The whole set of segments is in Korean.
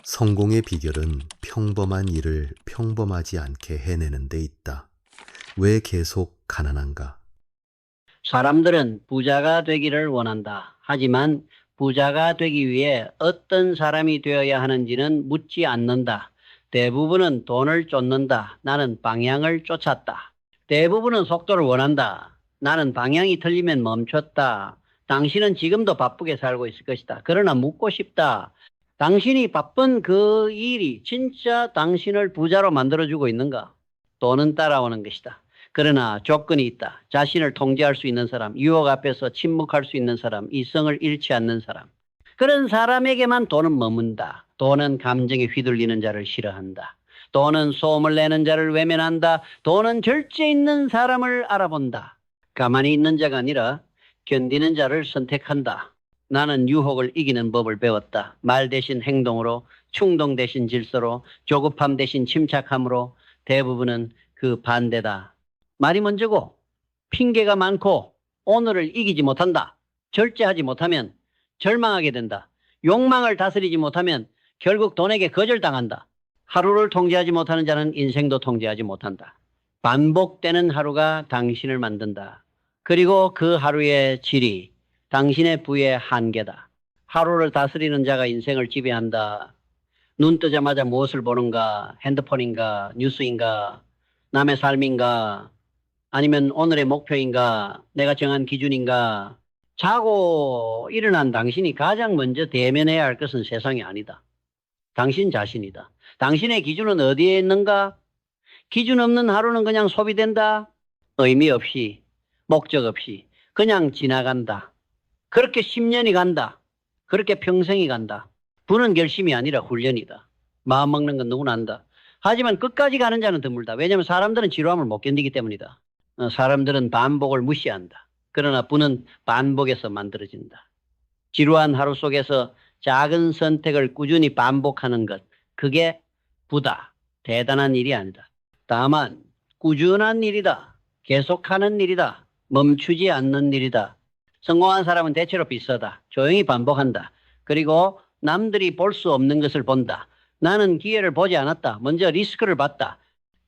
성공의 비결은 평범한 일을 평범하지 않게 해내는 데 있다. 왜 계속 가난한가? 사람들은 부자가 되기를 원한다. 하지만 부자가 되기 위해 어떤 사람이 되어야 하는지는 묻지 않는다. 대부분은 돈을 쫓는다. 나는 방향을 쫓았다. 대부분은 속도를 원한다. 나는 방향이 틀리면 멈췄다. 당신은 지금도 바쁘게 살고 있을 것이다. 그러나 묻고 싶다. 당신이 바쁜 그 일이 진짜 당신을 부자로 만들어주고 있는가? 돈은 따라오는 것이다. 그러나 조건이 있다. 자신을 통제할 수 있는 사람, 유혹 앞에서 침묵할 수 있는 사람, 이성을 잃지 않는 사람. 그런 사람에게만 돈은 머문다. 돈은 감정에 휘둘리는 자를 싫어한다. 돈은 소음을 내는 자를 외면한다. 돈은 절제 있는 사람을 알아본다. 가만히 있는 자가 아니라 견디는 자를 선택한다. 나는 유혹을 이기는 법을 배웠다. 말 대신 행동으로, 충동 대신 질서로, 조급함 대신 침착함으로. 대부분은 그 반대다. 말이 먼저고 핑계가 많고 오늘을 이기지 못한다. 절제하지 못하면 절망하게 된다. 욕망을 다스리지 못하면 결국 돈에게 거절당한다. 하루를 통제하지 못하는 자는 인생도 통제하지 못한다. 반복되는 하루가 당신을 만든다. 그리고 그 하루의 질이 당신의 부의 한계다. 하루를 다스리는 자가 인생을 지배한다. 눈 뜨자마자 무엇을 보는가? 핸드폰인가? 뉴스인가? 남의 삶인가? 아니면 오늘의 목표인가? 내가 정한 기준인가? 자고 일어난 당신이 가장 먼저 대면해야 할 것은 세상이 아니다. 당신 자신이다. 당신의 기준은 어디에 있는가? 기준 없는 하루는 그냥 소비된다. 의미 없이, 목적 없이 그냥 지나간다. 그렇게 10년이 간다. 그렇게 평생이 간다. 부는 결심이 아니라 훈련이다. 마음 먹는 건 누구나 안다. 하지만 끝까지 가는 자는 드물다. 왜냐하면 사람들은 지루함을 못 견디기 때문이다. 사람들은 반복을 무시한다. 그러나 부는 반복에서 만들어진다. 지루한 하루 속에서 작은 선택을 꾸준히 반복하는 것, 그게 부다. 대단한 일이 아니다. 다만 꾸준한 일이다. 계속하는 일이다. 멈추지 않는 일이다. 성공한 사람은 대체로 비슷하다. 조용히 반복한다. 그리고 남들이 볼 수 없는 것을 본다. 나는 기회를 보지 않았다. 먼저 리스크를 봤다.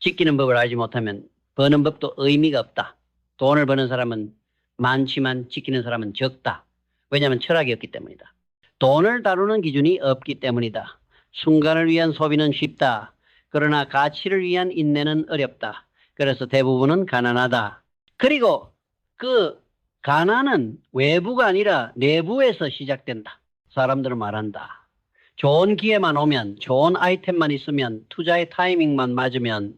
지키는 법을 알지 못하면 버는 법도 의미가 없다. 돈을 버는 사람은 많지만 지키는 사람은 적다. 왜냐하면 철학이 없기 때문이다. 돈을 다루는 기준이 없기 때문이다. 순간을 위한 소비는 쉽다. 그러나 가치를 위한 인내는 어렵다. 그래서 대부분은 가난하다. 그리고 그 가난은 외부가 아니라 내부에서 시작된다. 사람들은 말한다. 좋은 기회만 오면, 좋은 아이템만 있으면, 투자의 타이밍만 맞으면,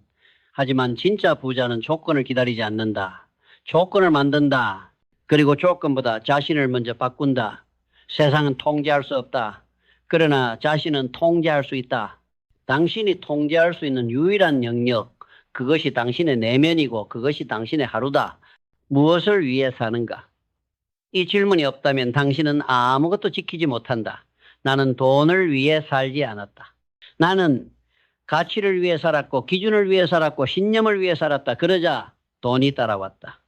하지만 진짜 부자는 조건을 기다리지 않는다. 조건을 만든다. 그리고 조건보다 자신을 먼저 바꾼다. 세상은 통제할 수 없다. 그러나 자신은 통제할 수 있다. 당신이 통제할 수 있는 유일한 영역, 그것이 당신의 내면이고 그것이 당신의 하루다. 무엇을 위해 사는가? 이 질문이 없다면 당신은 아무것도 지키지 못한다. 나는 돈을 위해 살지 않았다. 나는 가치를 위해 살았고 기준을 위해 살았고 신념을 위해 살았다. 그러자 돈이 따라왔다.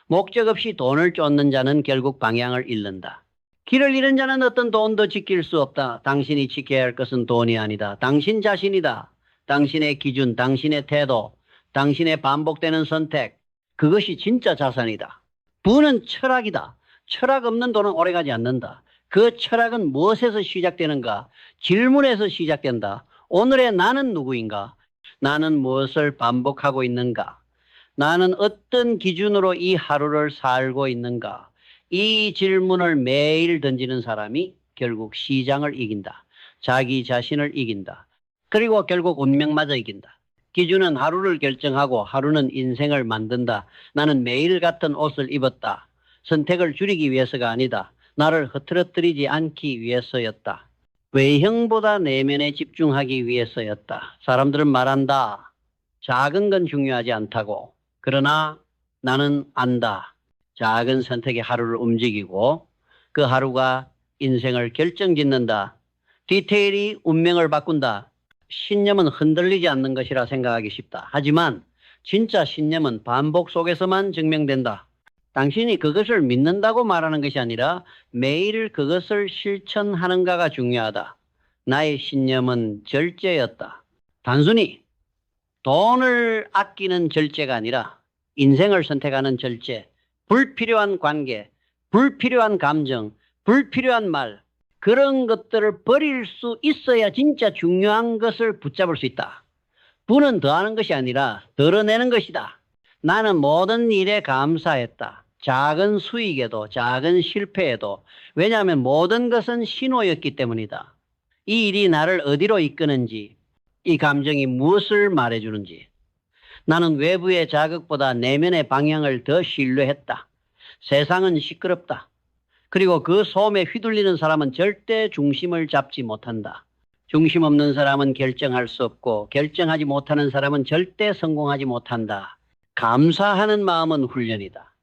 목적 없이 돈을 쫓는 자는 결국 방향을 잃는다. 길을 잃은 자는 어떤 돈도 지킬 수 없다. 당신이 지켜야 할 것은 돈이 아니다. 당신 자신이다. 당신의 기준, 당신의 태도, 당신의 반복되는 선택, 그것이 진짜 자산이다. 부는 철학이다. 철학 없는 돈은 오래가지 않는다. 그 철학은 무엇에서 시작되는가? 질문에서 시작된다. 오늘의 나는 누구인가? 나는 무엇을 반복하고 있는가? 나는 어떤 기준으로 이 하루를 살고 있는가? 이 질문을 매일 던지는 사람이 결국 시장을 이긴다. 자기 자신을 이긴다. 그리고 결국 운명마저 이긴다. 기준은 하루를 결정하고 하루는 인생을 만든다. 나는 매일 같은 옷을 입었다. 선택을 줄이기 위해서가 아니다. 나를 흐트러뜨리지 않기 위해서였다. 외형보다 내면에 집중하기 위해서였다. 사람들은 말한다. 작은 건 중요하지 않다고. 그러나 나는 안다. 작은 선택이 하루를 움직이고 그 하루가 인생을 결정짓는다. 디테일이 운명을 바꾼다. 신념은 흔들리지 않는 것이라 생각하기 쉽다. 하지만 진짜 신념은 반복 속에서만 증명된다. 당신이 그것을 믿는다고 말하는 것이 아니라 매일 그것을 실천하는가가 중요하다. 나의 신념은 절제였다. 단순히 돈을 아끼는 절제가 아니라 인생을 선택하는 절제, 불필요한 관계, 불필요한 감정, 불필요한 말, 그런 것들을 버릴 수 있어야 진짜 중요한 것을 붙잡을 수 있다. 부는 더하는 것이 아니라 덜어내는 것이다. 나는 모든 일에 감사했다. 작은 수익에도 작은 실패에도. 왜냐하면 모든 것은 신호였기 때문이다. 이 일이 나를 어디로 이끄는지, 이 감정이 무엇을 말해주는지. 나는 외부의 자극보다 내면의 방향을 더 신뢰했다. 세상은 시끄럽다. 그리고 그 소음에 휘둘리는 사람은 절대 중심을 잡지 못한다. 중심 없는 사람은 결정할 수 없고 결정하지 못하는 사람은 절대 성공하지 못한다. 감사하는 마음은 훈련이다.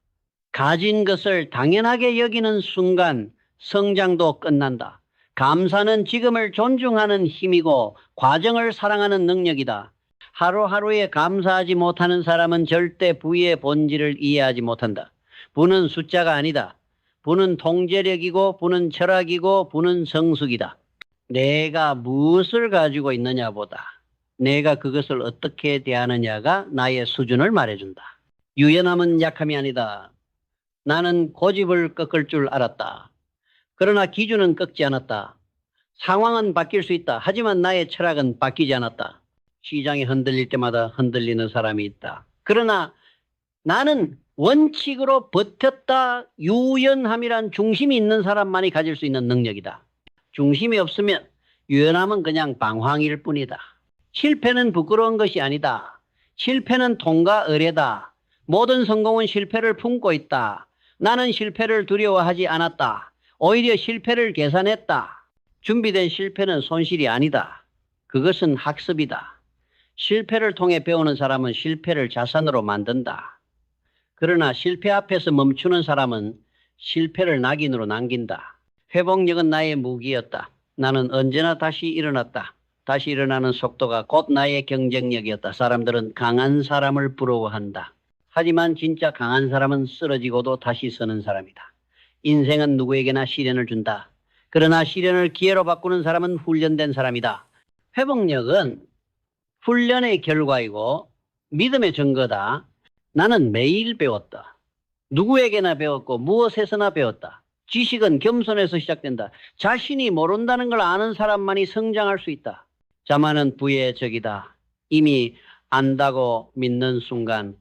가진 것을 당연하게 여기는 순간 성장도 끝난다. 감사는 지금을 존중하는 힘이고 과정을 사랑하는 능력이다. 하루하루에 감사하지 못하는 사람은 절대 부의 본질을 이해하지 못한다. 부는 숫자가 아니다. 부는 통제력이고 부는 철학이고 부는 성숙이다. 내가 무엇을 가지고 있느냐보다 내가 그것을 어떻게 대하느냐가 나의 수준을 말해준다. 유연함은 약함이 아니다. 나는 고집을 꺾을 줄 알았다. 그러나 기준은 꺾지 않았다. 상황은 바뀔 수 있다. 하지만 나의 철학은 바뀌지 않았다. 시장이 흔들릴 때마다 흔들리는 사람이 있다. 그러나 나는 원칙으로 버텼다. 유연함이란 중심이 있는 사람만이 가질 수 있는 능력이다. 중심이 없으면 유연함은 그냥 방황일 뿐이다. 실패는 부끄러운 것이 아니다. 실패는 통과 의례다. 모든 성공은 실패를 품고 있다. 나는 실패를 두려워하지 않았다. 오히려 실패를 계산했다. 준비된 실패는 손실이 아니다. 그것은 학습이다. 실패를 통해 배우는 사람은 실패를 자산으로 만든다. 그러나 실패 앞에서 멈추는 사람은 실패를 낙인으로 남긴다. 회복력은 나의 무기였다. 나는 언제나 다시 일어났다. 다시 일어나는 속도가 곧 나의 경쟁력이었다. 사람들은 강한 사람을 부러워한다. 하지만 진짜 강한 사람은 쓰러지고도 다시 서는 사람이다. 인생은 누구에게나 시련을 준다. 그러나 시련을 기회로 바꾸는 사람은 훈련된 사람이다. 회복력은 훈련의 결과이고 믿음의 증거다. 나는 매일 배웠다. 누구에게나 배웠고 무엇에서나 배웠다. 지식은 겸손에서 시작된다. 자신이 모른다는 걸 아는 사람만이 성장할 수 있다. 자만은 부의 적이다. 이미 안다고 믿는 순간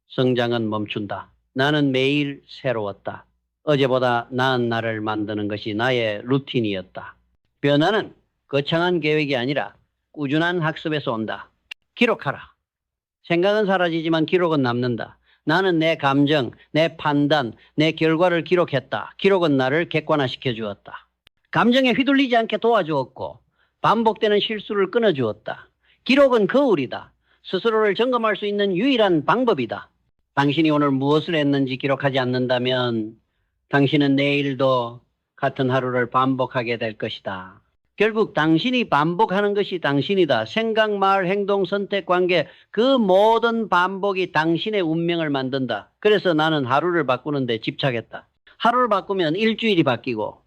성장은 멈춘다. 나는 매일 새로웠다. 어제보다 나은 나를 만드는 것이 나의 루틴이었다. 변화는 거창한 계획이 아니라 꾸준한 학습에서 온다. 기록하라. 생각은 사라지지만 기록은 남는다. 나는 내 감정, 내 판단, 내 결과를 기록했다. 기록은 나를 객관화시켜 주었다. 감정에 휘둘리지 않게 도와주었고 반복되는 실수를 끊어주었다. 기록은 거울이다. 스스로를 점검할 수 있는 유일한 방법이다. 당신이 오늘 무엇을 했는지 기록하지 않는다면 당신은 내일도 같은 하루를 반복하게 될 것이다. 결국 당신이 반복하는 것이 당신이다. 생각, 말, 행동, 선택, 관계 그 모든 반복이 당신의 운명을 만든다. 그래서 나는 하루를 바꾸는데 집착했다. 하루를 바꾸면 일주일이 바뀌고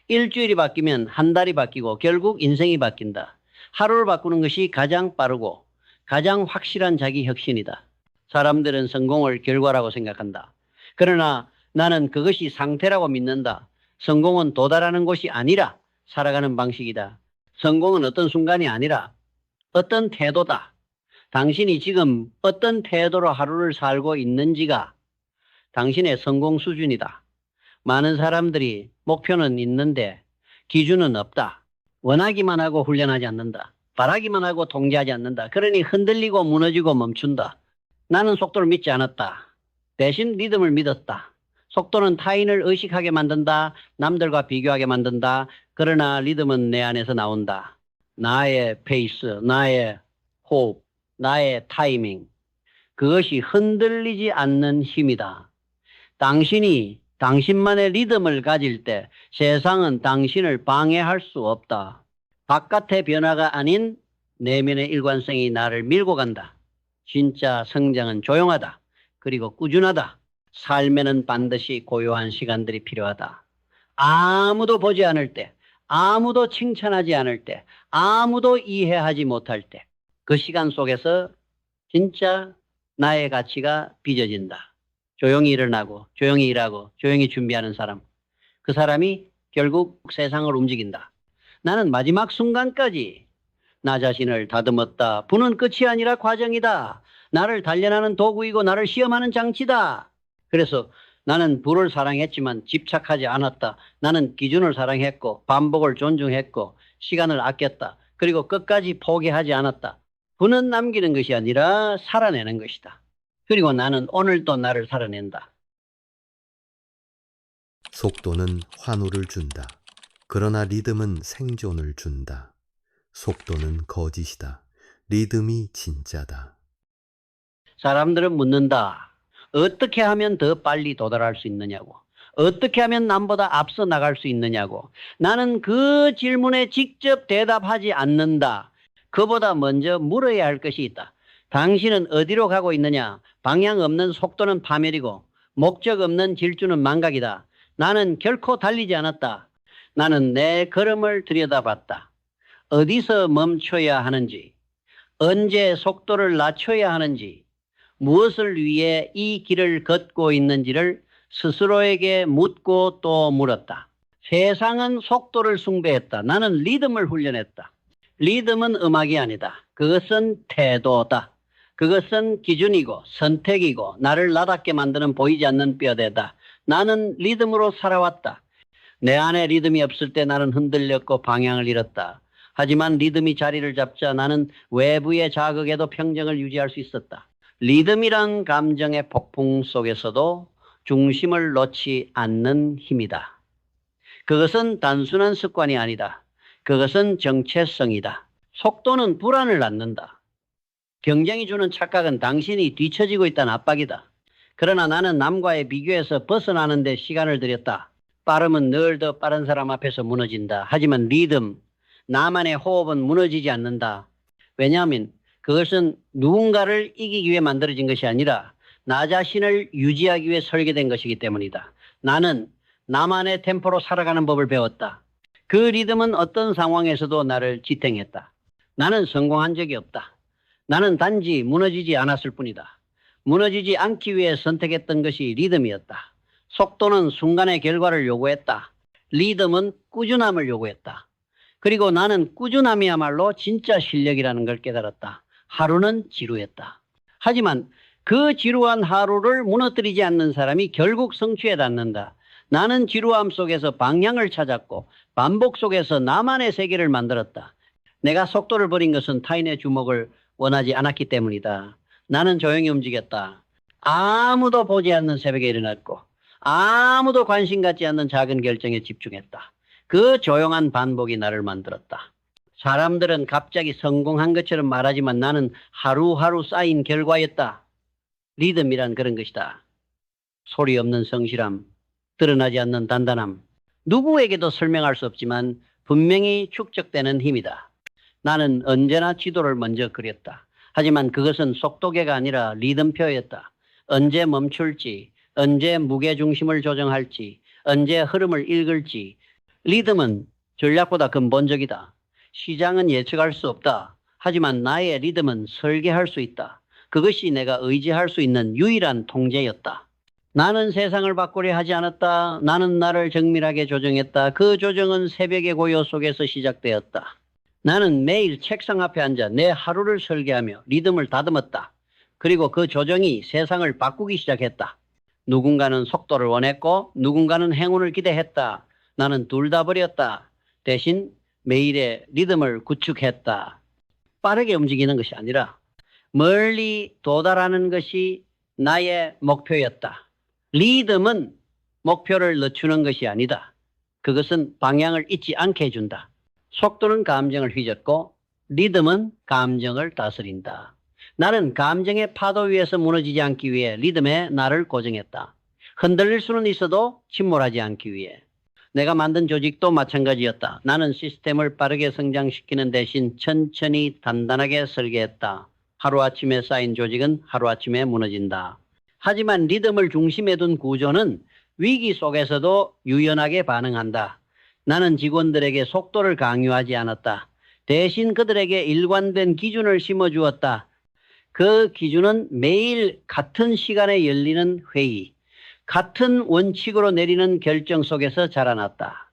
일주일이 바뀌면 한 달이 바뀌고 결국 인생이 바뀐다. 하루를 바꾸는 것이 가장 빠르고 가장 확실한 자기 혁신이다. 사람들은 성공을 결과라고 생각한다. 그러나 나는 그것이 상태라고 믿는다. 성공은 도달하는 곳이 아니라 살아가는 방식이다. 성공은 어떤 순간이 아니라 어떤 태도다. 당신이 지금 어떤 태도로 하루를 살고 있는지가 당신의 성공 수준이다. 많은 사람들이 목표는 있는데 기준은 없다. 원하기만 하고 훈련하지 않는다. 바라기만 하고 통제하지 않는다. 그러니 흔들리고 무너지고 멈춘다. 나는 속도를 믿지 않았다. 대신 리듬을 믿었다. 속도는 타인을 의식하게 만든다. 남들과 비교하게 만든다. 그러나 리듬은 내 안에서 나온다. 나의 페이스, 나의 호흡, 나의 타이밍. 그것이 흔들리지 않는 힘이다. 당신이 당신만의 리듬을 가질 때 세상은 당신을 방해할 수 없다. 바깥의 변화가 아닌 내면의 일관성이 나를 밀고 간다. 진짜 성장은 조용하다. 그리고 꾸준하다. 삶에는 반드시 고요한 시간들이 필요하다. 아무도 보지 않을 때, 아무도 칭찬하지 않을 때, 아무도 이해하지 못할 때, 그 시간 속에서 진짜 나의 가치가 빚어진다. 조용히 일어나고, 조용히 일하고, 조용히 준비하는 사람. 그 사람이 결국 세상을 움직인다. 나는 마지막 순간까지 나 자신을 다듬었다. 부는 끝이 아니라 과정이다. 나를 단련하는 도구이고 나를 시험하는 장치다. 그래서 나는 부를 사랑했지만 집착하지 않았다. 나는 기준을 사랑했고 반복을 존중했고 시간을 아꼈다. 그리고 끝까지 포기하지 않았다. 부는 남기는 것이 아니라 살아내는 것이다. 그리고 나는 오늘도 나를 살아낸다. 속도는 환호를 준다. 그러나 리듬은 생존을 준다. 속도는 거짓이다. 리듬이 진짜다. 사람들은 묻는다. 어떻게 하면 더 빨리 도달할 수 있느냐고. 어떻게 하면 남보다 앞서 나갈 수 있느냐고. 나는 그 질문에 직접 대답하지 않는다. 그보다 먼저 물어야 할 것이 있다. 당신은 어디로 가고 있느냐? 방향 없는 속도는 파멸이고 목적 없는 질주는 망각이다. 나는 결코 달리지 않았다. 나는 내 걸음을 들여다봤다. 어디서 멈춰야 하는지, 언제 속도를 낮춰야 하는지, 무엇을 위해 이 길을 걷고 있는지를 스스로에게 묻고 또 물었다. 세상은 속도를 숭배했다. 나는 리듬을 훈련했다. 리듬은 음악이 아니다. 그것은 태도다. 그것은 기준이고 선택이고 나를 나답게 만드는 보이지 않는 뼈대다. 나는 리듬으로 살아왔다. 내 안에 리듬이 없을 때 나는 흔들렸고 방향을 잃었다. 하지만 리듬이 자리를 잡자 나는 외부의 자극에도 평정을 유지할 수 있었다. 리듬이란 감정의 폭풍 속에서도 중심을 놓지 않는 힘이다. 그것은 단순한 습관이 아니다. 그것은 정체성이다. 속도는 불안을 낳는다. 경쟁이 주는 착각은 당신이 뒤처지고 있다는 압박이다. 그러나 나는 남과의 비교에서 벗어나는 데 시간을 들였다. 빠름은 늘 더 빠른 사람 앞에서 무너진다. 하지만 리듬, 나만의 호흡은 무너지지 않는다. 왜냐하면 그것은 누군가를 이기기 위해 만들어진 것이 아니라 나 자신을 유지하기 위해 설계된 것이기 때문이다. 나는 나만의 템포로 살아가는 법을 배웠다. 그 리듬은 어떤 상황에서도 나를 지탱했다. 나는 성공한 적이 없다. 나는 단지 무너지지 않았을 뿐이다. 무너지지 않기 위해 선택했던 것이 리듬이었다. 속도는 순간의 결과를 요구했다. 리듬은 꾸준함을 요구했다. 그리고 나는 꾸준함이야말로 진짜 실력이라는 걸 깨달았다. 하루는 지루했다. 하지만 그 지루한 하루를 무너뜨리지 않는 사람이 결국 성취에 닿는다. 나는 지루함 속에서 방향을 찾았고 반복 속에서 나만의 세계를 만들었다. 내가 속도를 버린 것은 타인의 주목을 원하지 않았기 때문이다. 나는 조용히 움직였다. 아무도 보지 않는 새벽에 일어났고 아무도 관심 갖지 않는 작은 결정에 집중했다. 그 조용한 반복이 나를 만들었다. 사람들은 갑자기 성공한 것처럼 말하지만 나는 하루하루 쌓인 결과였다. 리듬이란 그런 것이다. 소리 없는 성실함, 드러나지 않는 단단함, 누구에게도 설명할 수 없지만 분명히 축적되는 힘이다. 나는 언제나 지도를 먼저 그렸다. 하지만 그것은 속도계가 아니라 리듬표였다. 언제 멈출지, 언제 무게중심을 조정할지, 언제 흐름을 읽을지. 리듬은 전략보다 근본적이다. 시장은 예측할 수 없다. 하지만 나의 리듬은 설계할 수 있다. 그것이 내가 의지할 수 있는 유일한 통제였다. 나는 세상을 바꾸려 하지 않았다. 나는 나를 정밀하게 조정했다. 그 조정은 새벽의 고요 속에서 시작되었다. 나는 매일 책상 앞에 앉아 내 하루를 설계하며 리듬을 다듬었다. 그리고 그 조정이 세상을 바꾸기 시작했다. 누군가는 속도를 원했고 누군가는 행운을 기대했다. 나는 둘 다 버렸다. 대신 매일의 리듬을 구축했다. 빠르게 움직이는 것이 아니라 멀리 도달하는 것이 나의 목표였다. 리듬은 목표를 늦추는 것이 아니다. 그것은 방향을 잊지 않게 해준다. 속도는 감정을 휘젓고 리듬은 감정을 다스린다. 나는 감정의 파도 위에서 무너지지 않기 위해 리듬에 나를 고정했다. 흔들릴 수는 있어도 침몰하지 않기 위해. 내가 만든 조직도 마찬가지였다. 나는 시스템을 빠르게 성장시키는 대신 천천히 단단하게 설계했다. 하루아침에 쌓인 조직은 하루아침에 무너진다. 하지만 리듬을 중심에 둔 구조는 위기 속에서도 유연하게 반응한다. 나는 직원들에게 속도를 강요하지 않았다. 대신 그들에게 일관된 기준을 심어주었다. 그 기준은 매일 같은 시간에 열리는 회의, 같은 원칙으로 내리는 결정 속에서 자라났다.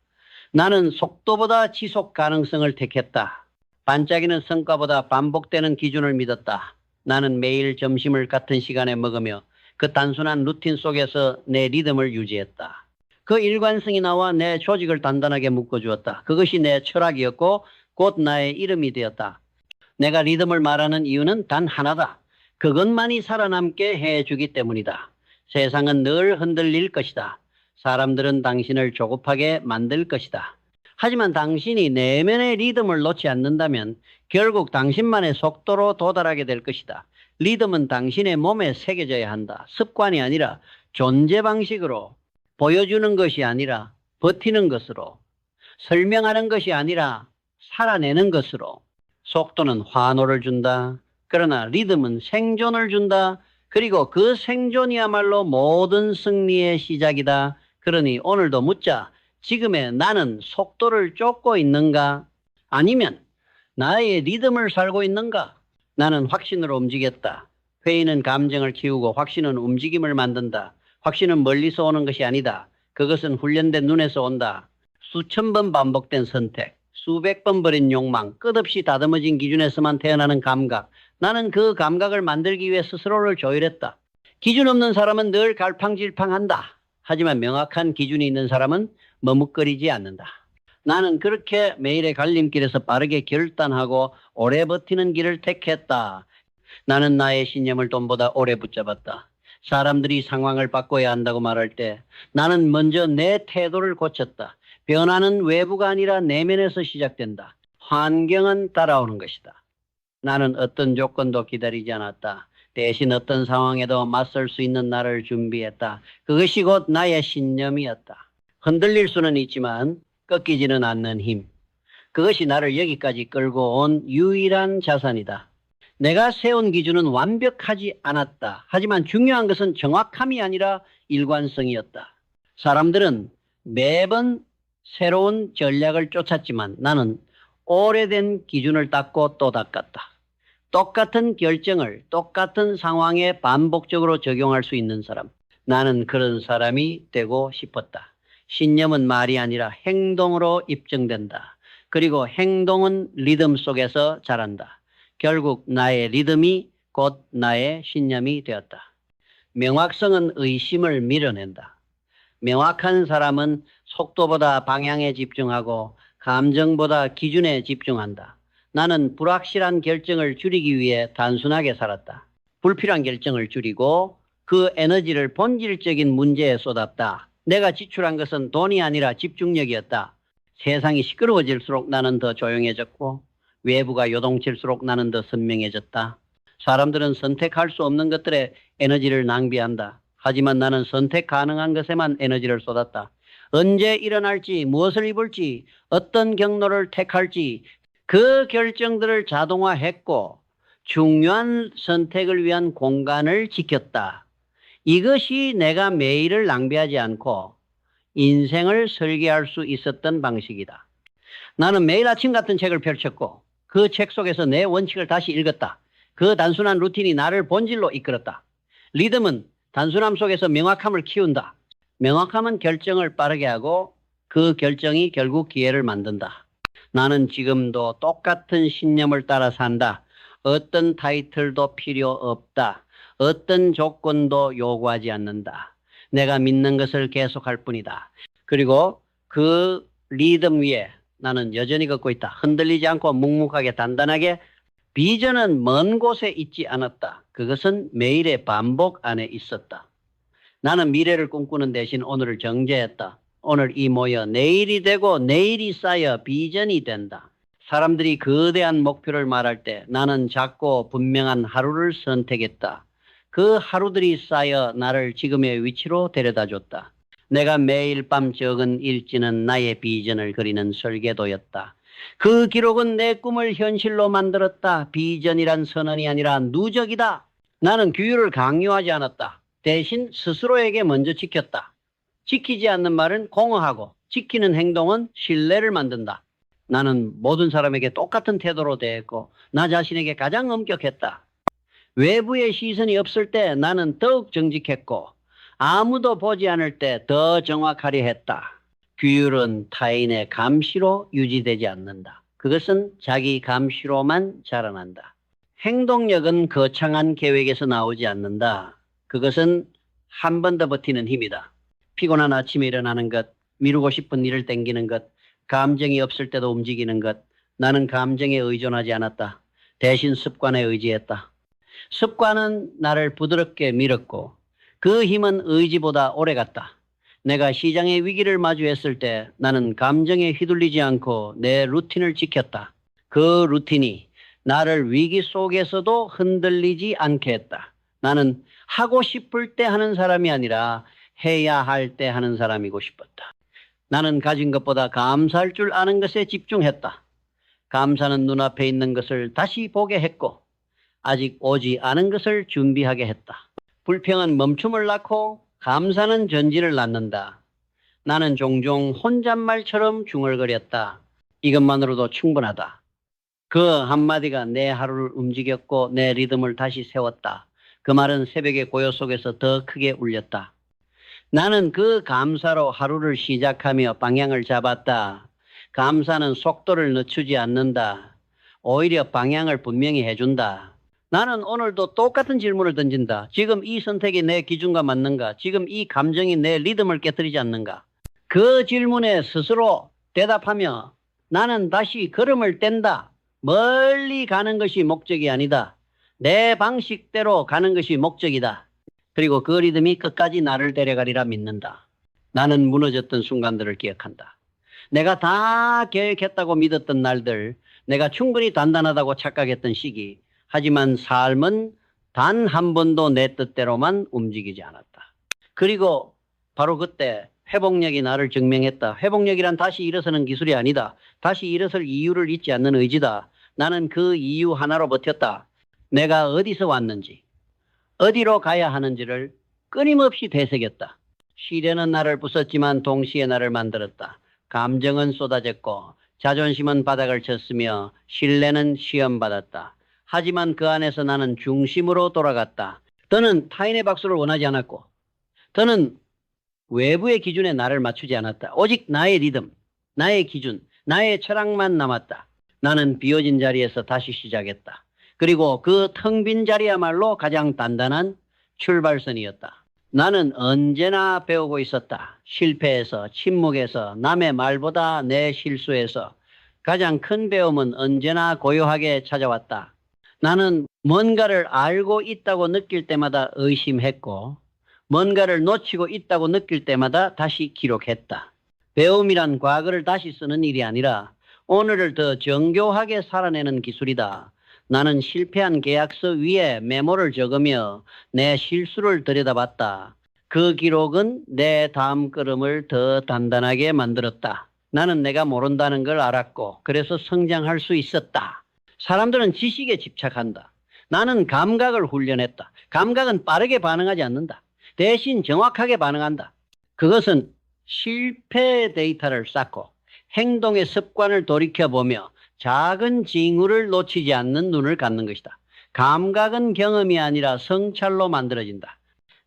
나는 속도보다 지속 가능성을 택했다. 반짝이는 성과보다 반복되는 기준을 믿었다. 나는 매일 점심을 같은 시간에 먹으며 그 단순한 루틴 속에서 내 리듬을 유지했다. 그 일관성이 나와 내 조직을 단단하게 묶어주었다. 그것이 내 철학이었고 곧 나의 이름이 되었다. 내가 리듬을 말하는 이유는 단 하나다. 그것만이 살아남게 해주기 때문이다. 세상은 늘 흔들릴 것이다. 사람들은 당신을 조급하게 만들 것이다. 하지만 당신이 내면의 리듬을 놓지 않는다면 결국 당신만의 속도로 도달하게 될 것이다. 리듬은 당신의 몸에 새겨져야 한다. 습관이 아니라 존재 방식으로, 보여주는 것이 아니라 버티는 것으로, 설명하는 것이 아니라 살아내는 것으로. 속도는 환호를 준다. 그러나 리듬은 생존을 준다. 그리고 그 생존이야말로 모든 승리의 시작이다. 그러니 오늘도 묻자. 지금의 나는 속도를 쫓고 있는가? 아니면 나의 리듬을 살고 있는가? 나는 확신으로 움직였다. 회의는 감정을 키우고 확신은 움직임을 만든다. 확신은 멀리서 오는 것이 아니다. 그것은 훈련된 눈에서 온다. 수천 번 반복된 선택, 수백 번 버린 욕망, 끝없이 다듬어진 기준에서만 태어나는 감각. 나는 그 감각을 만들기 위해 스스로를 조율했다. 기준 없는 사람은 늘 갈팡질팡한다. 하지만 명확한 기준이 있는 사람은 머뭇거리지 않는다. 나는 그렇게 매일의 갈림길에서 빠르게 결단하고 오래 버티는 길을 택했다. 나는 나의 신념을 돈보다 오래 붙잡았다. 사람들이 상황을 바꿔야 한다고 말할 때 나는 먼저 내 태도를 고쳤다. 변화는 외부가 아니라 내면에서 시작된다. 환경은 따라오는 것이다. 나는 어떤 조건도 기다리지 않았다. 대신 어떤 상황에도 맞설 수 있는 나를 준비했다. 그것이 곧 나의 신념이었다. 흔들릴 수는 있지만 꺾이지는 않는 힘. 그것이 나를 여기까지 끌고 온 유일한 자산이다. 내가 세운 기준은 완벽하지 않았다. 하지만 중요한 것은 정확함이 아니라 일관성이었다. 사람들은 매번 새로운 전략을 쫓았지만 나는 오래된 기준을 닦고 또 닦았다. 똑같은 결정을 똑같은 상황에 반복적으로 적용할 수 있는 사람. 나는 그런 사람이 되고 싶었다. 신념은 말이 아니라 행동으로 입증된다. 그리고 행동은 리듬 속에서 자란다. 결국 나의 리듬이 곧 나의 신념이 되었다. 명확성은 의심을 밀어낸다. 명확한 사람은 속도보다 방향에 집중하고 감정보다 기준에 집중한다. 나는 불확실한 결정을 줄이기 위해 단순하게 살았다. 불필요한 결정을 줄이고 그 에너지를 본질적인 문제에 쏟았다. 내가 지출한 것은 돈이 아니라 집중력이었다. 세상이 시끄러워질수록 나는 더 조용해졌고 외부가 요동칠수록 나는 더 선명해졌다. 사람들은 선택할 수 없는 것들에 에너지를 낭비한다. 하지만 나는 선택 가능한 것에만 에너지를 쏟았다. 언제 일어날지, 무엇을 입을지, 어떤 경로를 택할지 그 결정들을 자동화했고 중요한 선택을 위한 공간을 지켰다. 이것이 내가 매일을 낭비하지 않고 인생을 설계할 수 있었던 방식이다. 나는 매일 아침 같은 책을 펼쳤고 그 책 속에서 내 원칙을 다시 읽었다. 그 단순한 루틴이 나를 본질로 이끌었다. 리듬은 단순함 속에서 명확함을 키운다. 명확함은 결정을 빠르게 하고 그 결정이 결국 기회를 만든다. 나는 지금도 똑같은 신념을 따라 산다. 어떤 타이틀도 필요 없다. 어떤 조건도 요구하지 않는다. 내가 믿는 것을 계속할 뿐이다. 그리고 그 리듬 위에 나는 여전히 걷고 있다. 흔들리지 않고 묵묵하게 단단하게. 비전은 먼 곳에 있지 않았다. 그것은 매일의 반복 안에 있었다. 나는 미래를 꿈꾸는 대신 오늘을 정제했다. 오늘 이 모여 내일이 되고 내일이 쌓여 비전이 된다. 사람들이 거대한 목표를 말할 때 나는 작고 분명한 하루를 선택했다. 그 하루들이 쌓여 나를 지금의 위치로 데려다 줬다. 내가 매일 밤 적은 일지는 나의 비전을 그리는 설계도였다. 그 기록은 내 꿈을 현실로 만들었다. 비전이란 선언이 아니라 누적이다. 나는 규율을 강요하지 않았다. 대신 스스로에게 먼저 지켰다. 지키지 않는 말은 공허하고 지키는 행동은 신뢰를 만든다. 나는 모든 사람에게 똑같은 태도로 대했고 나 자신에게 가장 엄격했다. 외부의 시선이 없을 때 나는 더욱 정직했고 아무도 보지 않을 때 더 정확하려 했다. 규율은 타인의 감시로 유지되지 않는다. 그것은 자기 감시로만 자라난다. 행동력은 거창한 계획에서 나오지 않는다. 그것은 한 번 더 버티는 힘이다. 피곤한 아침에 일어나는 것, 미루고 싶은 일을 땡기는 것, 감정이 없을 때도 움직이는 것. 나는 감정에 의존하지 않았다. 대신 습관에 의지했다. 습관은 나를 부드럽게 밀었고 그 힘은 의지보다 오래갔다. 내가 시장의 위기를 마주했을 때 나는 감정에 휘둘리지 않고 내 루틴을 지켰다. 그 루틴이 나를 위기 속에서도 흔들리지 않게 했다. 나는 하고 싶을 때 하는 사람이 아니라 해야 할 때 하는 사람이고 싶었다. 나는 가진 것보다 감사할 줄 아는 것에 집중했다. 감사는 눈앞에 있는 것을 다시 보게 했고 아직 오지 않은 것을 준비하게 했다. 불평은 멈춤을 낳고 감사는 전진을 낳는다. 나는 종종 혼잣말처럼 중얼거렸다. 이것만으로도 충분하다. 그 한마디가 내 하루를 움직였고 내 리듬을 다시 세웠다. 그 말은 새벽의 고요 속에서 더 크게 울렸다. 나는 그 감사로 하루를 시작하며 방향을 잡았다. 감사는 속도를 늦추지 않는다. 오히려 방향을 분명히 해준다. 나는 오늘도 똑같은 질문을 던진다. 지금 이 선택이 내 기준과 맞는가? 지금 이 감정이 내 리듬을 깨뜨리지 않는가? 그 질문에 스스로 대답하며 나는 다시 걸음을 뗀다. 멀리 가는 것이 목적이 아니다. 내 방식대로 가는 것이 목적이다. 그리고 그 리듬이 끝까지 나를 데려가리라 믿는다. 나는 무너졌던 순간들을 기억한다. 내가 다 계획했다고 믿었던 날들, 내가 충분히 단단하다고 착각했던 시기, 하지만 삶은 단 한 번도 내 뜻대로만 움직이지 않았다. 그리고 바로 그때 회복력이 나를 증명했다. 회복력이란 다시 일어서는 기술이 아니다. 다시 일어설 이유를 잊지 않는 의지다. 나는 그 이유 하나로 버텼다. 내가 어디서 왔는지, 어디로 가야 하는지를 끊임없이 되새겼다. 시련은 나를 부쉈지만 동시에 나를 만들었다. 감정은 쏟아졌고 자존심은 바닥을 쳤으며 신뢰는 시험받았다. 하지만 그 안에서 나는 중심으로 돌아갔다. 더는 타인의 박수를 원하지 않았고 더는 외부의 기준에 나를 맞추지 않았다. 오직 나의 리듬, 나의 기준, 나의 철학만 남았다. 나는 비워진 자리에서 다시 시작했다. 그리고 그 텅 빈 자리야말로 가장 단단한 출발선이었다. 나는 언제나 배우고 있었다. 실패에서, 침묵에서, 남의 말보다 내 실수에서. 가장 큰 배움은 언제나 고요하게 찾아왔다. 나는 뭔가를 알고 있다고 느낄 때마다 의심했고 뭔가를 놓치고 있다고 느낄 때마다 다시 기록했다. 배움이란 과거를 다시 쓰는 일이 아니라 오늘을 더 정교하게 살아내는 기술이다. 나는 실패한 계약서 위에 메모를 적으며 내 실수를 들여다봤다. 그 기록은 내 다음 걸음을 더 단단하게 만들었다. 나는 내가 모른다는 걸 알았고 그래서 성장할 수 있었다. 사람들은 지식에 집착한다. 나는 감각을 훈련했다. 감각은 빠르게 반응하지 않는다. 대신 정확하게 반응한다. 그것은 실패 데이터를 쌓고 행동의 습관을 돌이켜보며 작은 징후를 놓치지 않는 눈을 갖는 것이다. 감각은 경험이 아니라 성찰로 만들어진다.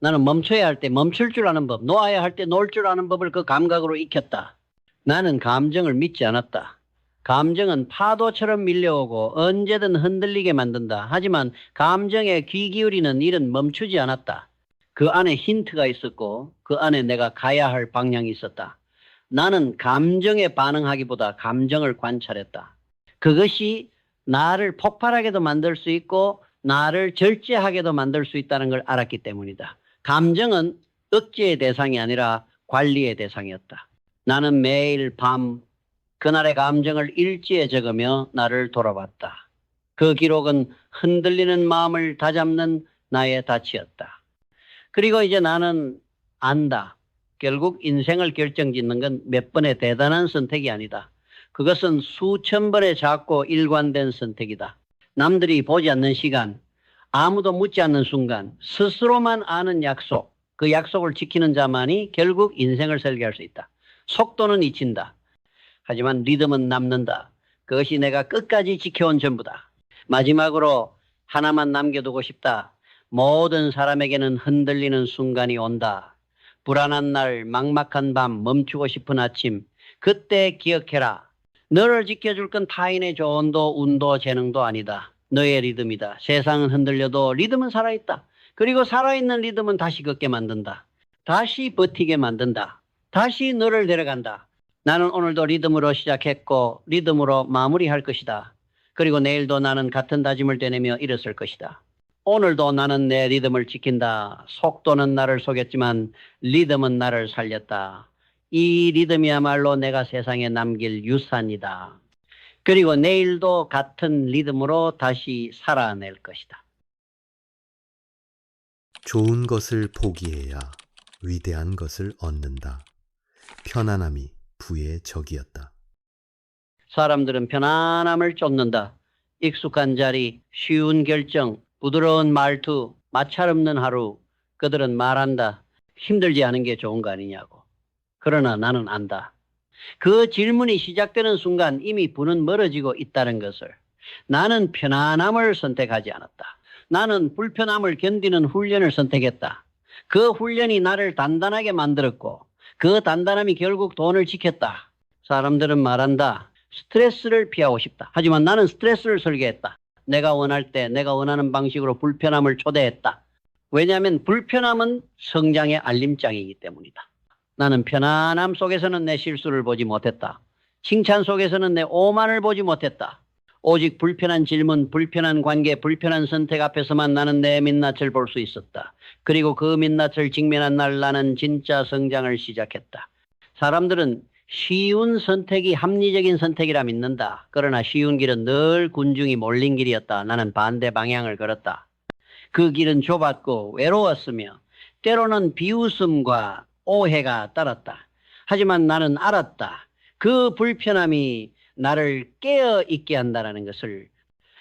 나는 멈춰야 할 때 멈출 줄 아는 법, 놓아야 할 때 놓을 줄 아는 법을 그 감각으로 익혔다. 나는 감정을 믿지 않았다. 감정은 파도처럼 밀려오고 언제든 흔들리게 만든다. 하지만 감정에 귀 기울이는 일은 멈추지 않았다. 그 안에 힌트가 있었고 그 안에 내가 가야 할 방향이 있었다. 나는 감정에 반응하기보다 감정을 관찰했다. 그것이 나를 폭발하게도 만들 수 있고 나를 절제하게도 만들 수 있다는 걸 알았기 때문이다. 감정은 억제의 대상이 아니라 관리의 대상이었다. 나는 매일 밤 그날의 감정을 일지에 적으며 나를 돌아봤다. 그 기록은 흔들리는 마음을 다잡는 나의 닻이었다. 그리고 이제 나는 안다. 결국 인생을 결정짓는 건 몇 번의 대단한 선택이 아니다. 그것은 수천 번의 작고 일관된 선택이다. 남들이 보지 않는 시간, 아무도 묻지 않는 순간, 스스로만 아는 약속, 그 약속을 지키는 자만이 결국 인생을 설계할 수 있다. 속도는 잊힌다. 하지만 리듬은 남는다. 그것이 내가 끝까지 지켜온 전부다. 마지막으로 하나만 남겨두고 싶다. 모든 사람에게는 흔들리는 순간이 온다. 불안한 날, 막막한 밤, 멈추고 싶은 아침. 그때 기억해라. 너를 지켜줄 건 타인의 조언도 운도 재능도 아니다. 너의 리듬이다. 세상은 흔들려도 리듬은 살아있다. 그리고 살아있는 리듬은 다시 걷게 만든다. 다시 버티게 만든다. 다시 너를 데려간다. 나는 오늘도 리듬으로 시작했고 리듬으로 마무리할 것이다. 그리고 내일도 나는 같은 다짐을 되내며 일어설 것이다. 오늘도 나는 내 리듬을 지킨다. 속도는 나를 속였지만 리듬은 나를 살렸다. 이 리듬이야말로 내가 세상에 남길 유산이다. 그리고 내일도 같은 리듬으로 다시 살아낼 것이다. 좋은 것을 포기해야 위대한 것을 얻는다. 편안함이 부의 적이었다. 사람들은 편안함을 쫓는다. 익숙한 자리, 쉬운 결정, 부드러운 말투, 마찰 없는 하루. 그들은 말한다. 힘들지 않은 게 좋은 거 아니냐고. 그러나 나는 안다. 그 질문이 시작되는 순간 이미 부는 멀어지고 있다는 것을. 나는 편안함을 선택하지 않았다. 나는 불편함을 견디는 훈련을 선택했다. 그 훈련이 나를 단단하게 만들었고 그 단단함이 결국 돈을 지켰다. 사람들은 말한다. 스트레스를 피하고 싶다. 하지만 나는 스트레스를 설계했다. 내가 원할 때 내가 원하는 방식으로 불편함을 초대했다. 왜냐하면 불편함은 성장의 알림장이기 때문이다. 나는 편안함 속에서는 내 실수를 보지 못했다. 칭찬 속에서는 내 오만을 보지 못했다. 오직 불편한 질문, 불편한 관계, 불편한 선택 앞에서만 나는 내 민낯을 볼 수 있었다. 그리고 그 민낯을 직면한 날 나는 진짜 성장을 시작했다. 사람들은 쉬운 선택이 합리적인 선택이라 믿는다. 그러나 쉬운 길은 늘 군중이 몰린 길이었다. 나는 반대 방향을 걸었다. 그 길은 좁았고 외로웠으며 때로는 비웃음과 오해가 따랐다. 하지만 나는 알았다. 그 불편함이 나를 깨어 있게 한다는 것을.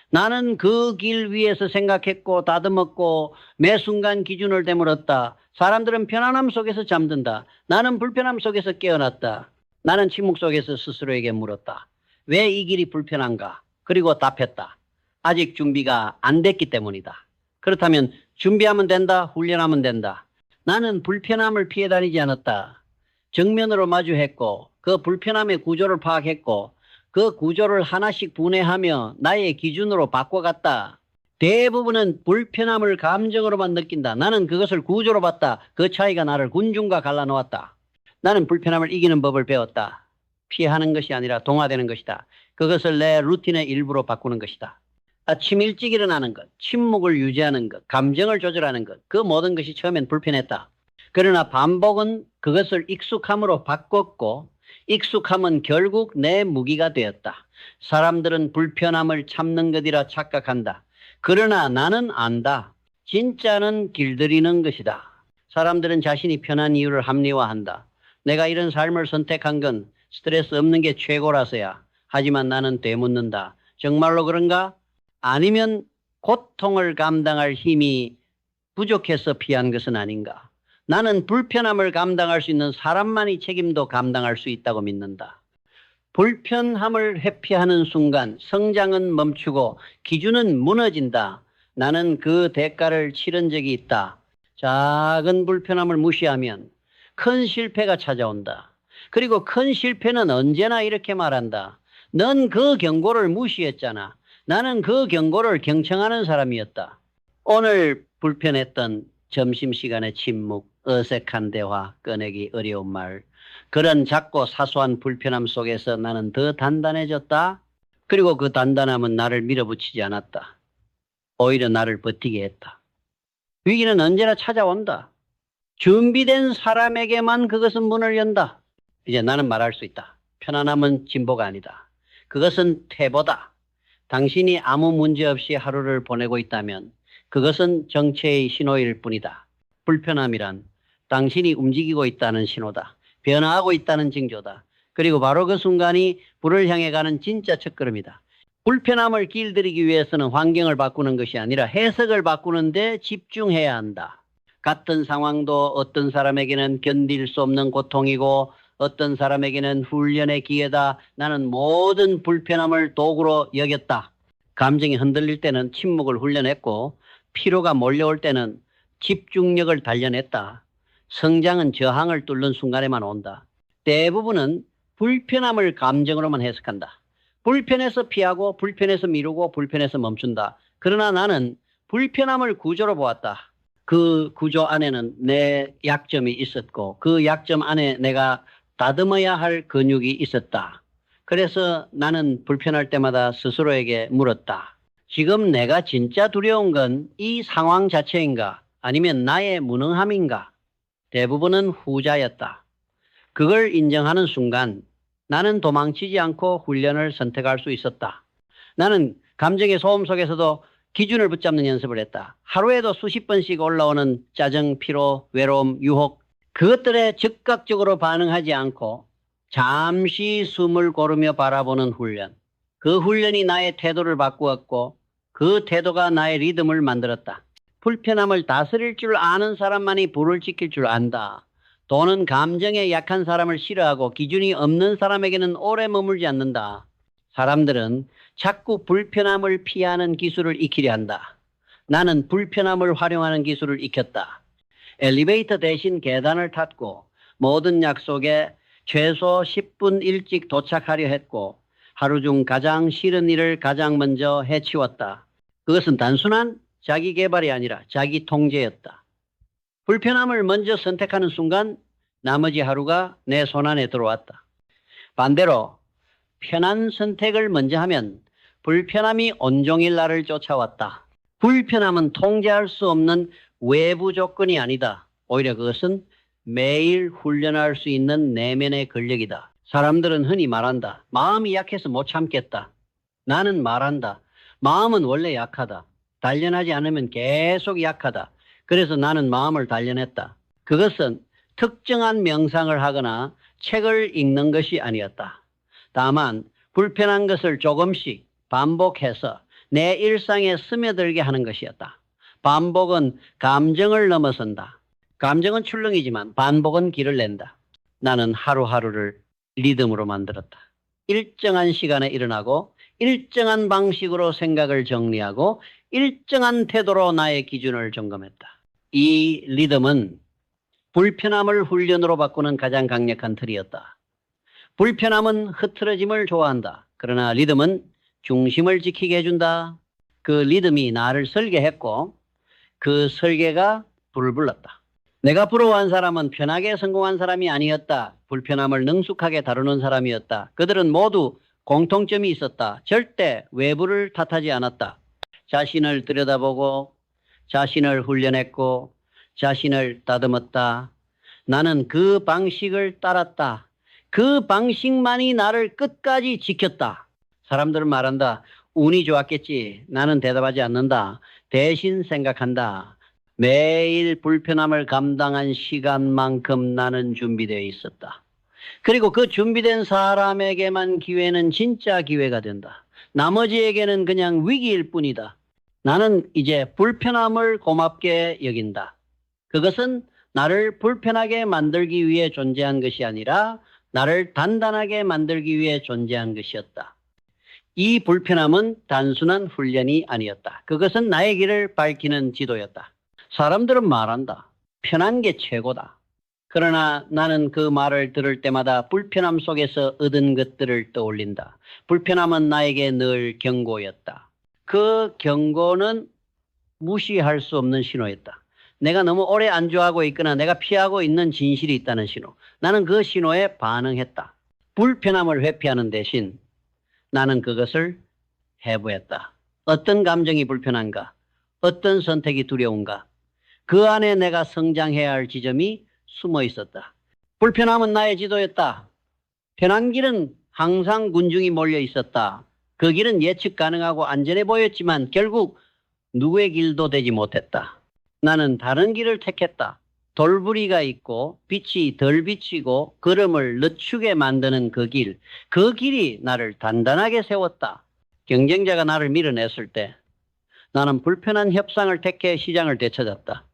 나는 그 길 위에서 생각했고 다듬었고 매 순간 기준을 되물었다. 사람들은 편안함 속에서 잠든다. 나는 불편함 속에서 깨어났다. 나는 침묵 속에서 스스로에게 물었다. 왜 이 길이 불편한가? 그리고 답했다. 아직 준비가 안 됐기 때문이다. 그렇다면 준비하면 된다. 훈련하면 된다. 나는 불편함을 피해 다니지 않았다. 정면으로 마주했고 그 불편함의 구조를 파악했고 그 구조를 하나씩 분해하며 나의 기준으로 바꿔갔다. 대부분은 불편함을 감정으로만 느낀다. 나는 그것을 구조로 봤다. 그 차이가 나를 군중과 갈라놓았다. 나는 불편함을 이기는 법을 배웠다. 피하는 것이 아니라 동화되는 것이다. 그것을 내 루틴의 일부로 바꾸는 것이다. 아침 일찍 일어나는 것, 침묵을 유지하는 것, 감정을 조절하는 것, 그 모든 것이 처음엔 불편했다. 그러나 반복은 그것을 익숙함으로 바꿨고 익숙함은 결국 내 무기가 되었다. 사람들은 불편함을 참는 것이라 착각한다. 그러나 나는 안다. 진짜는 길들이는 것이다. 사람들은 자신이 편한 이유를 합리화한다. 내가 이런 삶을 선택한 건 스트레스 없는 게 최고라서야. 하지만 나는 되묻는다. 정말로 그런가? 아니면 고통을 감당할 힘이 부족해서 피한 것은 아닌가? 나는 불편함을 감당할 수 있는 사람만이 책임도 감당할 수 있다고 믿는다. 불편함을 회피하는 순간 성장은 멈추고 기준은 무너진다. 나는 그 대가를 치른 적이 있다. 작은 불편함을 무시하면 큰 실패가 찾아온다. 그리고 큰 실패는 언제나 이렇게 말한다. 넌 그 경고를 무시했잖아. 나는 그 경고를 경청하는 사람이었다. 오늘 불편했던 점심시간의 침묵, 어색한 대화, 꺼내기 어려운 말, 그런 작고 사소한 불편함 속에서 나는 더 단단해졌다. 그리고 그 단단함은 나를 밀어붙이지 않았다. 오히려 나를 버티게 했다. 위기는 언제나 찾아온다. 준비된 사람에게만 그것은 문을 연다. 이제 나는 말할 수 있다. 편안함은 진보가 아니다. 그것은 퇴보다. 당신이 아무 문제 없이 하루를 보내고 있다면 그것은 정체의 신호일 뿐이다. 불편함이란 당신이 움직이고 있다는 신호다. 변화하고 있다는 징조다. 그리고 바로 그 순간이 불을 향해 가는 진짜 첫걸음이다. 불편함을 길들이기 위해서는 환경을 바꾸는 것이 아니라 해석을 바꾸는 데 집중해야 한다. 같은 상황도 어떤 사람에게는 견딜 수 없는 고통이고 어떤 사람에게는 훈련의 기회다. 나는 모든 불편함을 도구로 여겼다. 감정이 흔들릴 때는 침묵을 훈련했고 피로가 몰려올 때는 집중력을 단련했다. 성장은 저항을 뚫는 순간에만 온다. 대부분은 불편함을 감정으로만 해석한다. 불편해서 피하고 불편해서 미루고 불편해서 멈춘다. 그러나 나는 불편함을 구조로 보았다. 그 구조 안에는 내 약점이 있었고 그 약점 안에 내가 다듬어야 할 근육이 있었다. 그래서 나는 불편할 때마다 스스로에게 물었다. 지금 내가 진짜 두려운 건 이 상황 자체인가? 아니면 나의 무능함인가? 대부분은 후자였다. 그걸 인정하는 순간 나는 도망치지 않고 훈련을 선택할 수 있었다. 나는 감정의 소음 속에서도 기준을 붙잡는 연습을 했다. 하루에도 수십 번씩 올라오는 짜증, 피로, 외로움, 유혹, 그것들에 즉각적으로 반응하지 않고 잠시 숨을 고르며 바라보는 훈련. 그 훈련이 나의 태도를 바꾸었고 그 태도가 나의 리듬을 만들었다. 불편함을 다스릴 줄 아는 사람만이 불을 지킬 줄 안다. 돈은 감정에 약한 사람을 싫어하고 기준이 없는 사람에게는 오래 머물지 않는다. 사람들은 자꾸 불편함을 피하는 기술을 익히려 한다. 나는 불편함을 활용하는 기술을 익혔다. 엘리베이터 대신 계단을 탔고 모든 약속에 최소 10분 일찍 도착하려 했고 하루 중 가장 싫은 일을 가장 먼저 해치웠다. 그것은 단순한 자기 개발이 아니라 자기 통제였다. 불편함을 먼저 선택하는 순간 나머지 하루가 내 손안에 들어왔다. 반대로 편한 선택을 먼저 하면 불편함이 온종일 나를 쫓아왔다. 불편함은 통제할 수 없는 외부 조건이 아니다. 오히려 그것은 매일 훈련할 수 있는 내면의 근력이다. 사람들은 흔히 말한다. 마음이 약해서 못 참겠다. 나는 말한다. 마음은 원래 약하다. 단련하지 않으면 계속 약하다. 그래서 나는 마음을 단련했다. 그것은 특정한 명상을 하거나 책을 읽는 것이 아니었다. 다만 불편한 것을 조금씩 반복해서 내 일상에 스며들게 하는 것이었다. 반복은 감정을 넘어선다. 감정은 출렁이지만 반복은 길을 낸다. 나는 하루하루를 리듬으로 만들었다. 일정한 시간에 일어나고 일정한 방식으로 생각을 정리하고 일정한 태도로 나의 기준을 점검했다. 이 리듬은 불편함을 훈련으로 바꾸는 가장 강력한 틀이었다. 불편함은 흐트러짐을 좋아한다. 그러나 리듬은 중심을 지키게 해준다. 그 리듬이 나를 설계했고 그 설계가 불을 불렀다. 내가 부러워한 사람은 편하게 성공한 사람이 아니었다. 불편함을 능숙하게 다루는 사람이었다. 그들은 모두 공통점이 있었다. 절대 외부를 탓하지 않았다. 자신을 들여다보고 자신을 훈련했고 자신을 다듬었다. 나는 그 방식을 따랐다. 그 방식만이 나를 끝까지 지켰다. 사람들은 말한다. 운이 좋았겠지. 나는 대답하지 않는다. 대신 생각한다. 매일 불편함을 감당한 시간만큼 나는 준비되어 있었다. 그리고 그 준비된 사람에게만 기회는 진짜 기회가 된다. 나머지에게는 그냥 위기일 뿐이다. 나는 이제 불편함을 고맙게 여긴다. 그것은 나를 불편하게 만들기 위해 존재한 것이 아니라 나를 단단하게 만들기 위해 존재한 것이었다. 이 불편함은 단순한 훈련이 아니었다. 그것은 나의 길을 밝히는 지도였다. 사람들은 말한다. 편한 게 최고다. 그러나 나는 그 말을 들을 때마다 불편함 속에서 얻은 것들을 떠올린다. 불편함은 나에게 늘 경고였다. 그 경고는 무시할 수 없는 신호였다. 내가 너무 오래 안주하고 있거나 내가 피하고 있는 진실이 있다는 신호. 나는 그 신호에 반응했다. 불편함을 회피하는 대신 나는 그것을 해부했다. 어떤 감정이 불편한가? 어떤 선택이 두려운가? 그 안에 내가 성장해야 할 지점이 숨어 있었다. 불편함은 나의 지도였다. 편한 길은 항상 군중이 몰려 있었다. 그 길은 예측 가능하고 안전해 보였지만 결국 누구의 길도 되지 못했다. 나는 다른 길을 택했다. 돌부리가 있고 빛이 덜 비치고 걸음을 늦추게 만드는 그 길. 그 길이 나를 단단하게 세웠다. 경쟁자가 나를 밀어냈을 때 나는 불편한 협상을 택해 시장을 되찾았다.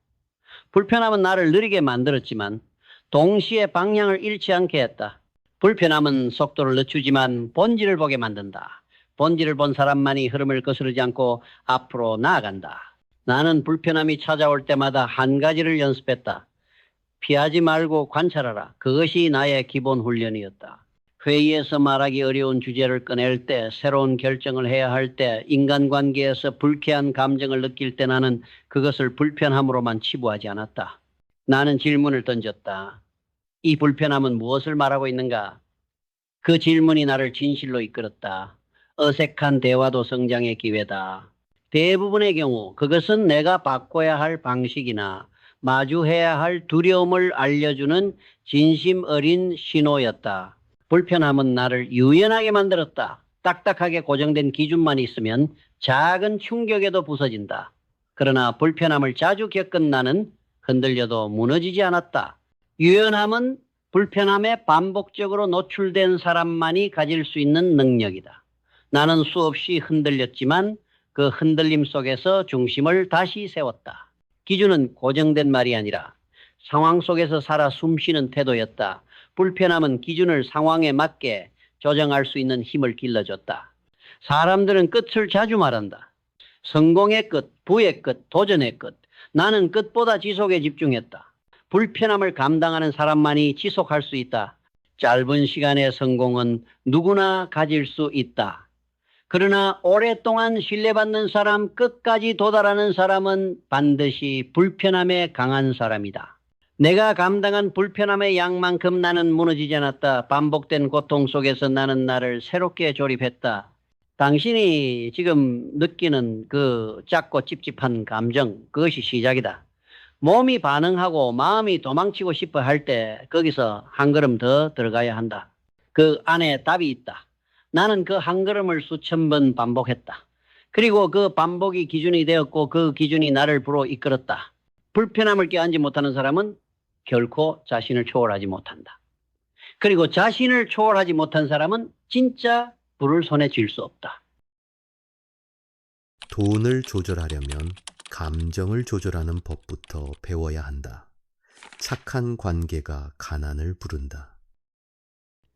불편함은 나를 느리게 만들었지만 동시에 방향을 잃지 않게 했다. 불편함은 속도를 늦추지만 본질을 보게 만든다. 본질을 본 사람만이 흐름을 거스르지 않고 앞으로 나아간다. 나는 불편함이 찾아올 때마다 한 가지를 연습했다. 피하지 말고 관찰하라. 그것이 나의 기본 훈련이었다. 회의에서 말하기 어려운 주제를 꺼낼 때, 새로운 결정을 해야 할 때, 인간관계에서 불쾌한 감정을 느낄 때 나는 그것을 불편함으로만 치부하지 않았다. 나는 질문을 던졌다. 이 불편함은 무엇을 말하고 있는가? 그 질문이 나를 진실로 이끌었다. 어색한 대화도 성장의 기회다. 대부분의 경우 그것은 내가 바꿔야 할 방식이나 마주해야 할 두려움을 알려주는 진심 어린 신호였다. 불편함은 나를 유연하게 만들었다. 딱딱하게 고정된 기준만 있으면 작은 충격에도 부서진다. 그러나 불편함을 자주 겪은 나는 흔들려도 무너지지 않았다. 유연함은 불편함에 반복적으로 노출된 사람만이 가질 수 있는 능력이다. 나는 수없이 흔들렸지만 그 흔들림 속에서 중심을 다시 세웠다. 기준은 고정된 말이 아니라 상황 속에서 살아 숨쉬는 태도였다. 불편함은 기준을 상황에 맞게 조정할 수 있는 힘을 길러줬다. 사람들은 끝을 자주 말한다. 성공의 끝, 부의 끝, 도전의 끝. 나는 끝보다 지속에 집중했다. 불편함을 감당하는 사람만이 지속할 수 있다. 짧은 시간의 성공은 누구나 가질 수 있다. 그러나 오랫동안 신뢰받는 사람, 끝까지 도달하는 사람은 반드시 불편함에 강한 사람이다. 내가 감당한 불편함의 양만큼 나는 무너지지 않았다. 반복된 고통 속에서 나는 나를 새롭게 조립했다. 당신이 지금 느끼는 그 작고 찝찝한 감정, 그것이 시작이다. 몸이 반응하고 마음이 도망치고 싶어 할 때 거기서 한 걸음 더 들어가야 한다. 그 안에 답이 있다. 나는 그 한 걸음을 수천 번 반복했다. 그리고 그 반복이 기준이 되었고 그 기준이 나를 불어 이끌었다. 불편함을 껴안지 못하는 사람은 결코 자신을 초월하지 못한다. 그리고 자신을 초월하지 못한 사람은 진짜 불을 손에 쥘 수 없다. 돈을 조절하려면 감정을 조절하는 법부터 배워야 한다. 착한 관계가 가난을 부른다.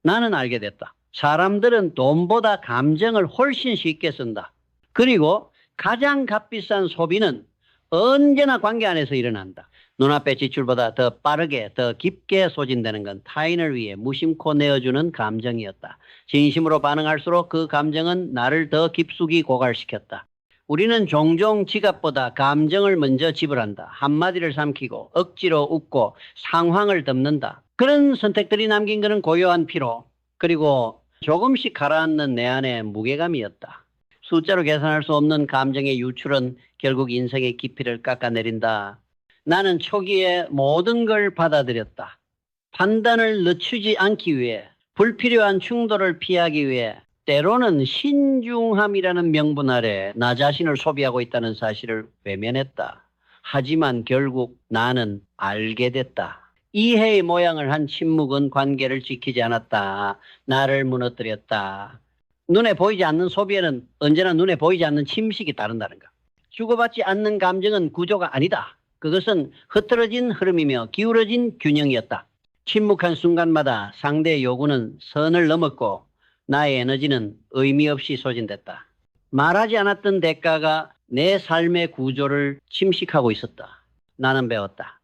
나는 알게 됐다. 사람들은 돈보다 감정을 훨씬 쉽게 쓴다. 그리고 가장 값비싼 소비는 언제나 관계 안에서 일어난다. 눈앞의 지출보다 더 빠르게, 더 깊게 소진되는 건 타인을 위해 무심코 내어주는 감정이었다. 진심으로 반응할수록 그 감정은 나를 더 깊숙이 고갈시켰다. 우리는 종종 지갑보다 감정을 먼저 지불한다. 한마디를 삼키고 억지로 웃고 상황을 덮는다. 그런 선택들이 남긴 것은 고요한 피로, 그리고 조금씩 가라앉는 내 안의 무게감이었다. 숫자로 계산할 수 없는 감정의 유출은 결국 인생의 깊이를 깎아내린다. 나는 초기에 모든 걸 받아들였다. 판단을 늦추지 않기 위해, 불필요한 충돌을 피하기 위해, 때로는 신중함이라는 명분 아래 나 자신을 소비하고 있다는 사실을 외면했다. 하지만 결국 나는 알게 됐다. 이해의 모양을 한 침묵은 관계를 지키지 않았다. 나를 무너뜨렸다. 눈에 보이지 않는 소비에는 언제나 눈에 보이지 않는 침식이 따른다는 것. 주고받지 않는 감정은 구조가 아니다. 그것은 흐트러진 흐름이며 기울어진 균형이었다. 침묵한 순간마다 상대의 요구는 선을 넘었고 나의 에너지는 의미 없이 소진됐다. 말하지 않았던 대가가 내 삶의 구조를 침식하고 있었다. 나는 배웠다.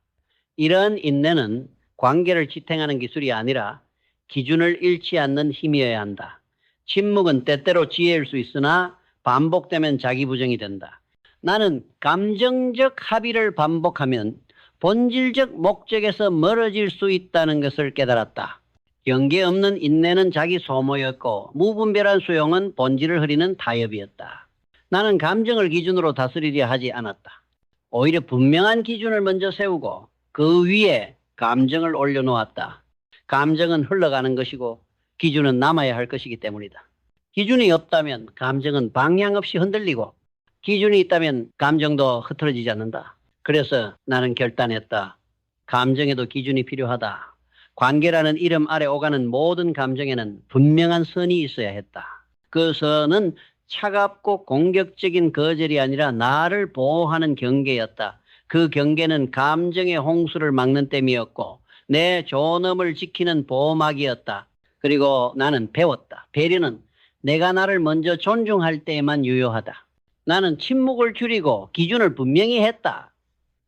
이런 인내는 관계를 지탱하는 기술이 아니라 기준을 잃지 않는 힘이어야 한다. 침묵은 때때로 지혜일 수 있으나 반복되면 자기 부정이 된다. 나는 감정적 합의를 반복하면 본질적 목적에서 멀어질 수 있다는 것을 깨달았다. 경계 없는 인내는 자기 소모였고 무분별한 수용은 본질을 흐리는 타협이었다. 나는 감정을 기준으로 다스리려 하지 않았다. 오히려 분명한 기준을 먼저 세우고 그 위에 감정을 올려놓았다. 감정은 흘러가는 것이고 기준은 남아야 할 것이기 때문이다. 기준이 없다면 감정은 방향 없이 흔들리고 기준이 있다면 감정도 흐트러지지 않는다. 그래서 나는 결단했다. 감정에도 기준이 필요하다. 관계라는 이름 아래 오가는 모든 감정에는 분명한 선이 있어야 했다. 그 선은 차갑고 공격적인 거절이 아니라 나를 보호하는 경계였다. 그 경계는 감정의 홍수를 막는 댐이었고 내 존엄을 지키는 보호막이었다. 그리고 나는 배웠다. 배려는 내가 나를 먼저 존중할 때에만 유효하다. 나는 침묵을 줄이고 기준을 분명히 했다.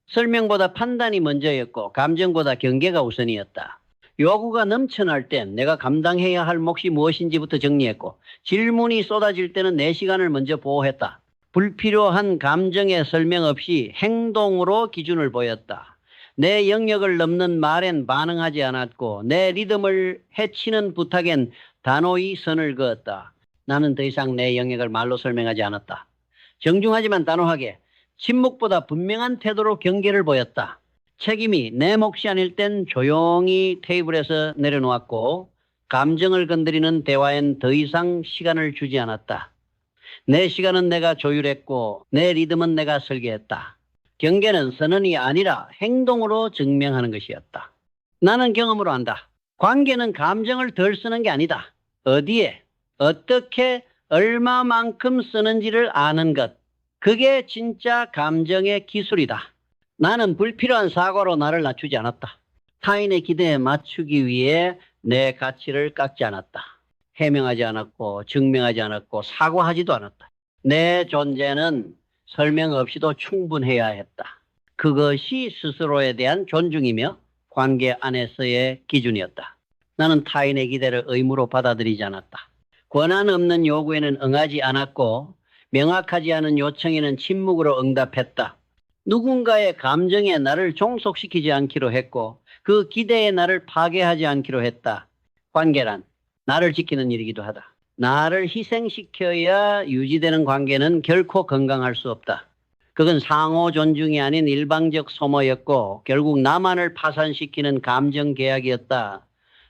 설명보다 판단이 먼저였고 감정보다 경계가 우선이었다. 요구가 넘쳐날 땐 내가 감당해야 할 몫이 무엇인지부터 정리했고 질문이 쏟아질 때는 내 시간을 먼저 보호했다. 불필요한 감정의 설명 없이 행동으로 기준을 보였다. 내 영역을 넘는 말엔 반응하지 않았고 내 리듬을 해치는 부탁엔 단호히 선을 그었다. 나는 더 이상 내 영역을 말로 설명하지 않았다. 정중하지만 단호하게 침묵보다 분명한 태도로 경계를 보였다. 책임이 내 몫이 아닐 땐 조용히 테이블에서 내려놓았고 감정을 건드리는 대화엔 더 이상 시간을 주지 않았다. 내 시간은 내가 조율했고 내 리듬은 내가 설계했다. 경계는 선언이 아니라 행동으로 증명하는 것이었다. 나는 경험으로 안다. 관계는 감정을 덜 쓰는 게 아니다. 어디에, 어떻게, 얼마만큼 쓰는지를 아는 것. 그게 진짜 감정의 기술이다. 나는 불필요한 사고로 나를 낮추지 않았다. 타인의 기대에 맞추기 위해 내 가치를 깎지 않았다. 해명하지 않았고 증명하지 않았고 사과하지도 않았다. 내 존재는 설명 없이도 충분해야 했다. 그것이 스스로에 대한 존중이며 관계 안에서의 기준이었다. 나는 타인의 기대를 의무로 받아들이지 않았다. 권한 없는 요구에는 응하지 않았고 명확하지 않은 요청에는 침묵으로 응답했다. 누군가의 감정에 나를 종속시키지 않기로 했고 그 기대에 나를 파괴하지 않기로 했다. 관계란 나를 지키는 일이기도 하다. 나를 희생시켜야 유지되는 관계는 결코 건강할 수 없다. 그건 상호 존중이 아닌 일방적 소모였고 결국 나만을 파산시키는 감정 계약이었다.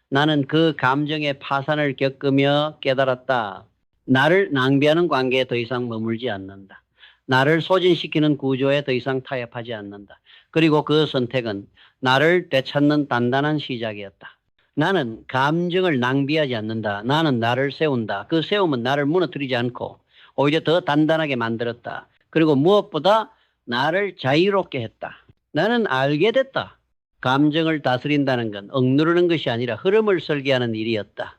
나는 그 감정의 파산을 겪으며 깨달았다. 나를 낭비하는 관계에 더 이상 머물지 않는다. 나를 소진시키는 구조에 더 이상 타협하지 않는다. 그리고 그 선택은 나를 되찾는 단단한 시작이었다. 나는 감정을 낭비하지 않는다. 나는 나를 세운다. 그 세움은 나를 무너뜨리지 않고 오히려 더 단단하게 만들었다. 그리고 무엇보다 나를 자유롭게 했다. 나는 알게 됐다. 감정을 다스린다는 건 억누르는 것이 아니라 흐름을 설계하는 일이었다.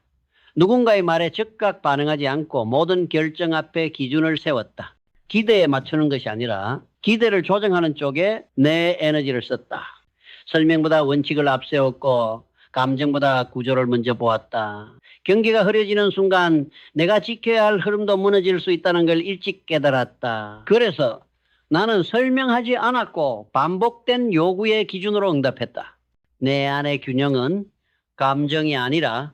누군가의 말에 즉각 반응하지 않고 모든 결정 앞에 기준을 세웠다. 기대에 맞추는 것이 아니라 기대를 조정하는 쪽에 내 에너지를 썼다. 설명보다 원칙을 앞세웠고 감정보다 구조를 먼저 보았다. 경계가 흐려지는 순간 내가 지켜야 할 흐름도 무너질 수 있다는 걸 일찍 깨달았다. 그래서 나는 설명하지 않았고 반복된 요구의 기준으로 응답했다. 내 안의 균형은 감정이 아니라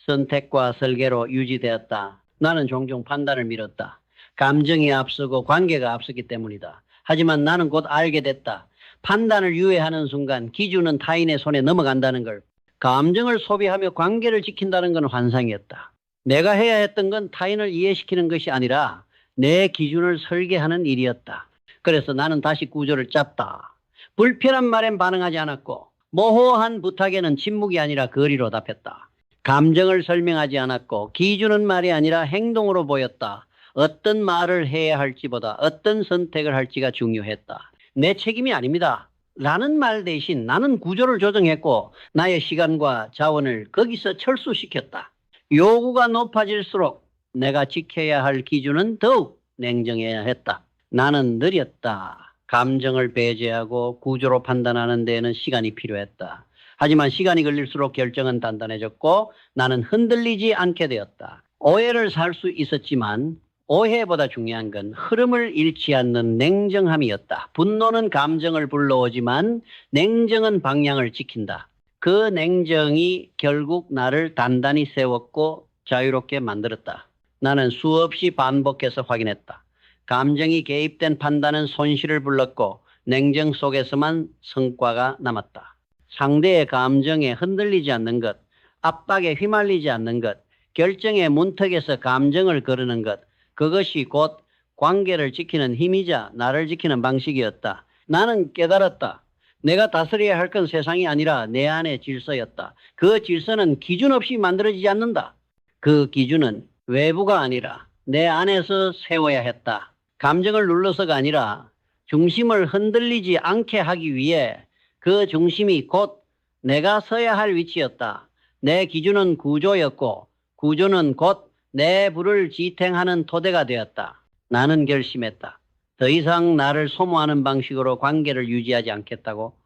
선택과 설계로 유지되었다. 나는 종종 판단을 미뤘다. 감정이 앞서고 관계가 앞서기 때문이다. 하지만 나는 곧 알게 됐다. 판단을 유예하는 순간 기준은 타인의 손에 넘어간다는 걸. 감정을 소비하며 관계를 지킨다는 건 환상이었다. 내가 해야 했던 건 타인을 이해시키는 것이 아니라 내 기준을 설계하는 일이었다. 그래서 나는 다시 구조를 짰다. 불편한 말엔 반응하지 않았고 모호한 부탁에는 침묵이 아니라 거리로 답했다. 감정을 설명하지 않았고 기준은 말이 아니라 행동으로 보였다. 어떤 말을 해야 할지보다 어떤 선택을 할지가 중요했다. 내 책임이 아닙니다. 라는 말 대신 나는 구조를 조정했고 나의 시간과 자원을 거기서 철수시켰다. 요구가 높아질수록 내가 지켜야 할 기준은 더욱 냉정해야 했다. 나는 느렸다. 감정을 배제하고 구조로 판단하는 데에는 시간이 필요했다. 하지만 시간이 걸릴수록 결정은 단단해졌고 나는 흔들리지 않게 되었다. 오해를 살 수 있었지만 오해보다 중요한 건 흐름을 잃지 않는 냉정함이었다. 분노는 감정을 불러오지만 냉정은 방향을 지킨다. 그 냉정이 결국 나를 단단히 세웠고 자유롭게 만들었다. 나는 수없이 반복해서 확인했다. 감정이 개입된 판단은 손실을 불렀고 냉정 속에서만 성과가 남았다. 상대의 감정에 흔들리지 않는 것, 압박에 휘말리지 않는 것, 결정의 문턱에서 감정을 거르는 것, 그것이 곧 관계를 지키는 힘이자 나를 지키는 방식이었다. 나는 깨달았다. 내가 다스려야 할 건 세상이 아니라 내 안의 질서였다. 그 질서는 기준 없이 만들어지지 않는다. 그 기준은 외부가 아니라 내 안에서 세워야 했다. 감정을 눌러서가 아니라 중심을 흔들리지 않게 하기 위해 그 중심이 곧 내가 서야 할 위치였다. 내 기준은 구조였고 구조는 곧 내 부를 지탱하는 토대가 되었다. 나는 결심했다. 더 이상 나를 소모하는 방식으로 관계를 유지하지 않겠다고.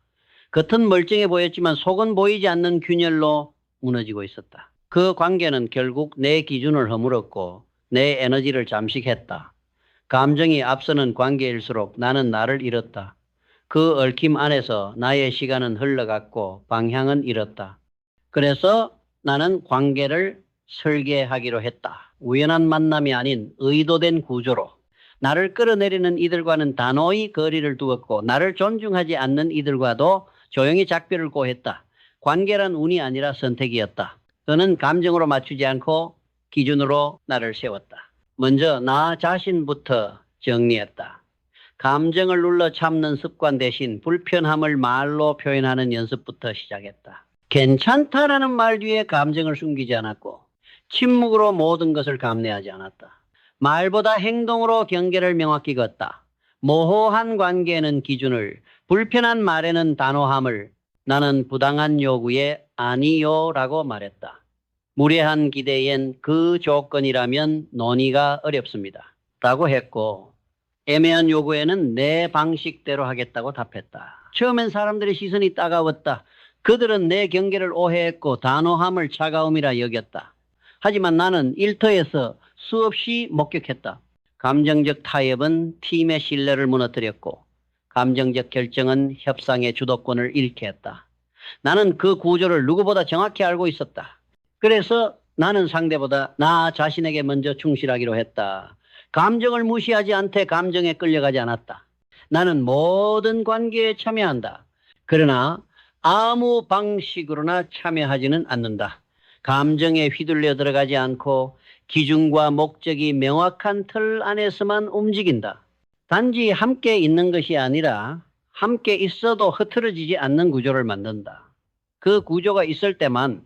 겉은 멀쩡해 보였지만 속은 보이지 않는 균열로 무너지고 있었다. 그 관계는 결국 내 기준을 허물었고 내 에너지를 잠식했다. 감정이 앞서는 관계일수록 나는 나를 잃었다. 그 얽힘 안에서 나의 시간은 흘러갔고 방향은 잃었다. 그래서 나는 관계를 설계하기로 했다. 우연한 만남이 아닌 의도된 구조로. 나를 끌어내리는 이들과는 단호히 거리를 두었고 나를 존중하지 않는 이들과도 조용히 작별을 고했다. 관계란 운이 아니라 선택이었다. 저는 감정으로 맞추지 않고 기준으로 나를 세웠다. 먼저 나 자신부터 정리했다. 감정을 눌러 참는 습관 대신 불편함을 말로 표현하는 연습부터 시작했다. 괜찮다라는 말 뒤에 감정을 숨기지 않았고 침묵으로 모든 것을 감내하지 않았다. 말보다 행동으로 경계를 명확히 걷다. 모호한 관계에는 기준을, 불편한 말에는 단호함을, 나는 부당한 요구에 아니요라고 말했다. 무례한 기대엔 그 조건이라면 논의가 어렵습니다. 라고 했고 애매한 요구에는 내 방식대로 하겠다고 답했다. 처음엔 사람들의 시선이 따가웠다. 그들은 내 경계를 오해했고 단호함을 차가움이라 여겼다. 하지만 나는 일터에서 수없이 목격했다. 감정적 타협은 팀의 신뢰를 무너뜨렸고 감정적 결정은 협상의 주도권을 잃게 했다. 나는 그 구조를 누구보다 정확히 알고 있었다. 그래서 나는 상대보다 나 자신에게 먼저 충실하기로 했다. 감정을 무시하지 않되 감정에 끌려가지 않았다. 나는 모든 관계에 참여한다. 그러나 아무 방식으로나 참여하지는 않는다. 감정에 휘둘려 들어가지 않고 기준과 목적이 명확한 틀 안에서만 움직인다. 단지 함께 있는 것이 아니라 함께 있어도 흐트러지지 않는 구조를 만든다. 그 구조가 있을 때만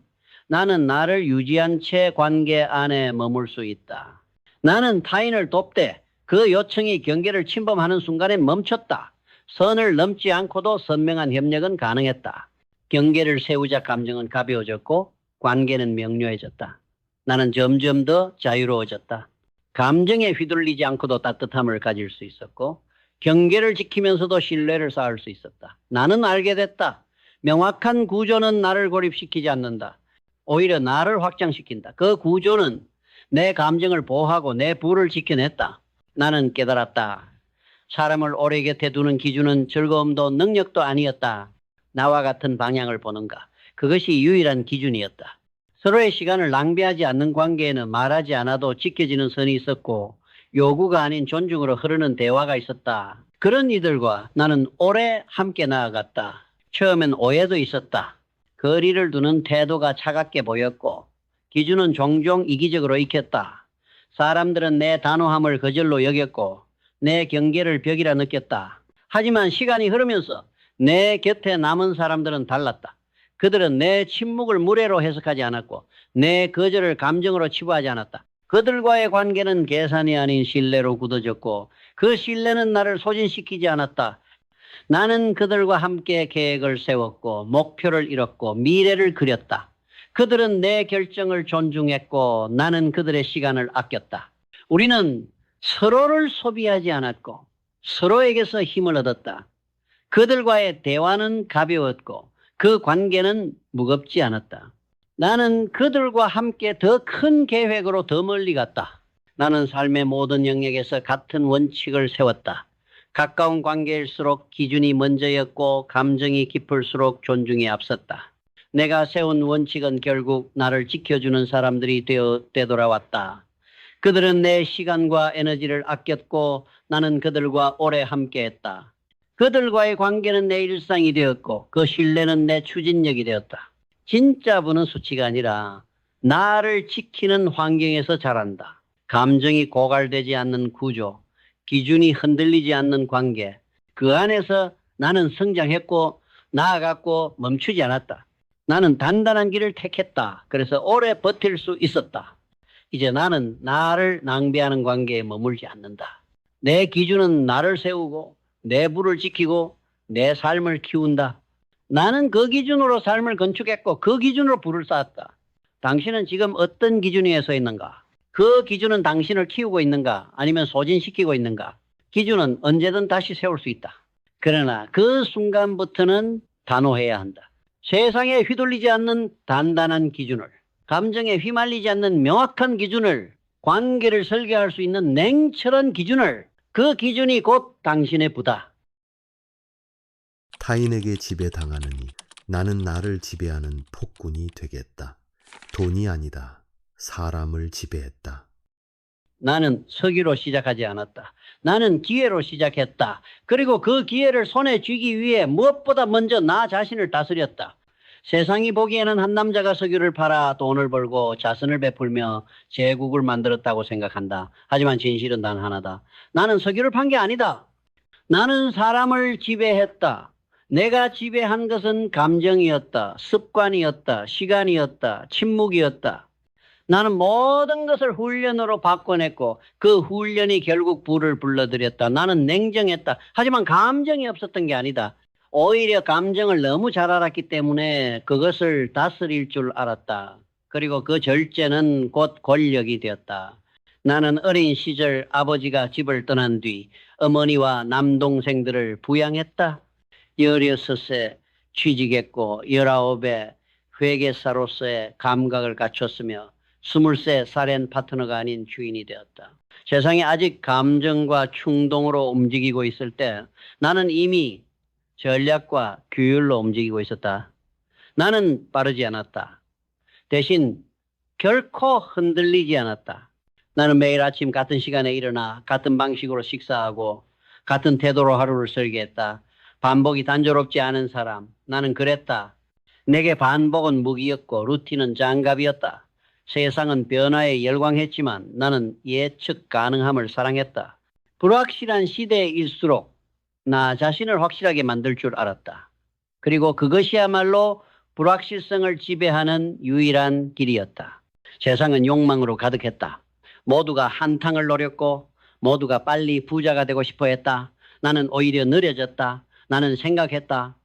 나는 나를 유지한 채 관계 안에 머물 수 있다. 나는 타인을 돕되 그 요청이 경계를 침범하는 순간에 멈췄다. 선을 넘지 않고도 선명한 협력은 가능했다. 경계를 세우자 감정은 가벼워졌고 관계는 명료해졌다. 나는 점점 더 자유로워졌다. 감정에 휘둘리지 않고도 따뜻함을 가질 수 있었고 경계를 지키면서도 신뢰를 쌓을 수 있었다. 나는 알게 됐다. 명확한 구조는 나를 고립시키지 않는다. 오히려 나를 확장시킨다. 그 구조는 내 감정을 보호하고 내 부를 지켜냈다. 나는 깨달았다. 사람을 오래 곁에 두는 기준은 즐거움도 능력도 아니었다. 나와 같은 방향을 보는가. 그것이 유일한 기준이었다. 서로의 시간을 낭비하지 않는 관계에는 말하지 않아도 지켜지는 선이 있었고 요구가 아닌 존중으로 흐르는 대화가 있었다. 그런 이들과 나는 오래 함께 나아갔다. 처음엔 오해도 있었다. 거리를 두는 태도가 차갑게 보였고 기준은 종종 이기적으로 익혔다. 사람들은 내 단호함을 거절로 여겼고 내 경계를 벽이라 느꼈다. 하지만 시간이 흐르면서 내 곁에 남은 사람들은 달랐다. 그들은 내 침묵을 무례로 해석하지 않았고 내 거절을 감정으로 치부하지 않았다. 그들과의 관계는 계산이 아닌 신뢰로 굳어졌고 그 신뢰는 나를 소진시키지 않았다. 나는 그들과 함께 계획을 세웠고 목표를 이뤘고 미래를 그렸다. 그들은 내 결정을 존중했고 나는 그들의 시간을 아꼈다. 우리는 서로를 소비하지 않았고 서로에게서 힘을 얻었다. 그들과의 대화는 가벼웠고 그 관계는 무겁지 않았다. 나는 그들과 함께 더 큰 계획으로 더 멀리 갔다. 나는 삶의 모든 영역에서 같은 원칙을 세웠다. 가까운 관계일수록 기준이 먼저였고 감정이 깊을수록 존중이 앞섰다. 내가 세운 원칙은 결국 나를 지켜주는 사람들이 되돌아왔다. 그들은 내 시간과 에너지를 아꼈고 나는 그들과 오래 함께했다. 그들과의 관계는 내 일상이 되었고 그 신뢰는 내 추진력이 되었다. 진짜 부는 수치가 아니라 나를 지키는 환경에서 자란다. 감정이 고갈되지 않는 구조, 기준이 흔들리지 않는 관계, 그 안에서 나는 성장했고 나아갔고 멈추지 않았다. 나는 단단한 길을 택했다. 그래서 오래 버틸 수 있었다. 이제 나는 나를 낭비하는 관계에 머물지 않는다. 내 기준은 나를 세우고 내 부를 지키고 내 삶을 키운다. 나는 그 기준으로 삶을 건축했고 그 기준으로 부를 쌓았다. 당신은 지금 어떤 기준 위에 서 있는가? 그 기준은 당신을 키우고 있는가? 아니면 소진시키고 있는가? 기준은 언제든 다시 세울 수 있다. 그러나 그 순간부터는 단호해야 한다. 세상에 휘둘리지 않는 단단한 기준을, 감정에 휘말리지 않는 명확한 기준을, 관계를 설계할 수 있는 냉철한 기준을, 그 기준이 곧 당신의 부다. 타인에게 지배당하느니 나는 나를 지배하는 폭군이 되겠다. 돈이 아니다. 사람을 지배했다. 나는 석유로 시작하지 않았다. 나는 기회로 시작했다. 그리고 그 기회를 손에 쥐기 위해 무엇보다 먼저 나 자신을 다스렸다. 세상이 보기에는 한 남자가 석유를 팔아 돈을 벌고 자선을 베풀며 제국을 만들었다고 생각한다. 하지만 진실은 단 하나다. 나는 석유를 판 게 아니다. 나는 사람을 지배했다. 내가 지배한 것은 감정이었다. 습관이었다. 시간이었다. 침묵이었다. 나는 모든 것을 훈련으로 바꿔냈고 그 훈련이 결국 부를 불러들였다. 나는 냉정했다. 하지만 감정이 없었던 게 아니다. 오히려 감정을 너무 잘 알았기 때문에 그것을 다스릴 줄 알았다. 그리고 그 절제는 곧 권력이 되었다. 나는 어린 시절 아버지가 집을 떠난 뒤 어머니와 남동생들을 부양했다. 16세 취직했고 19에 회계사로서의 감각을 갖췄으며 20세 살인 파트너가 아닌 주인이 되었다. 세상이 아직 감정과 충동으로 움직이고 있을 때 나는 이미 전략과 규율로 움직이고 있었다. 나는 빠르지 않았다. 대신 결코 흔들리지 않았다. 나는 매일 아침 같은 시간에 일어나 같은 방식으로 식사하고 같은 태도로 하루를 설계했다. 반복이 단조롭지 않은 사람. 나는 그랬다. 내게 반복은 무기였고 루틴은 장갑이었다. 세상은 변화에 열광했지만 나는 예측 가능함을 사랑했다. 불확실한 시대일수록 나 자신을 확실하게 만들 줄 알았다. 그리고 그것이야말로 불확실성을 지배하는 유일한 길이었다. 세상은 욕망으로 가득했다. 모두가 한탕을 노렸고 모두가 빨리 부자가 되고 싶어 했다. 나는 오히려 느려졌다. 나는 생각했다.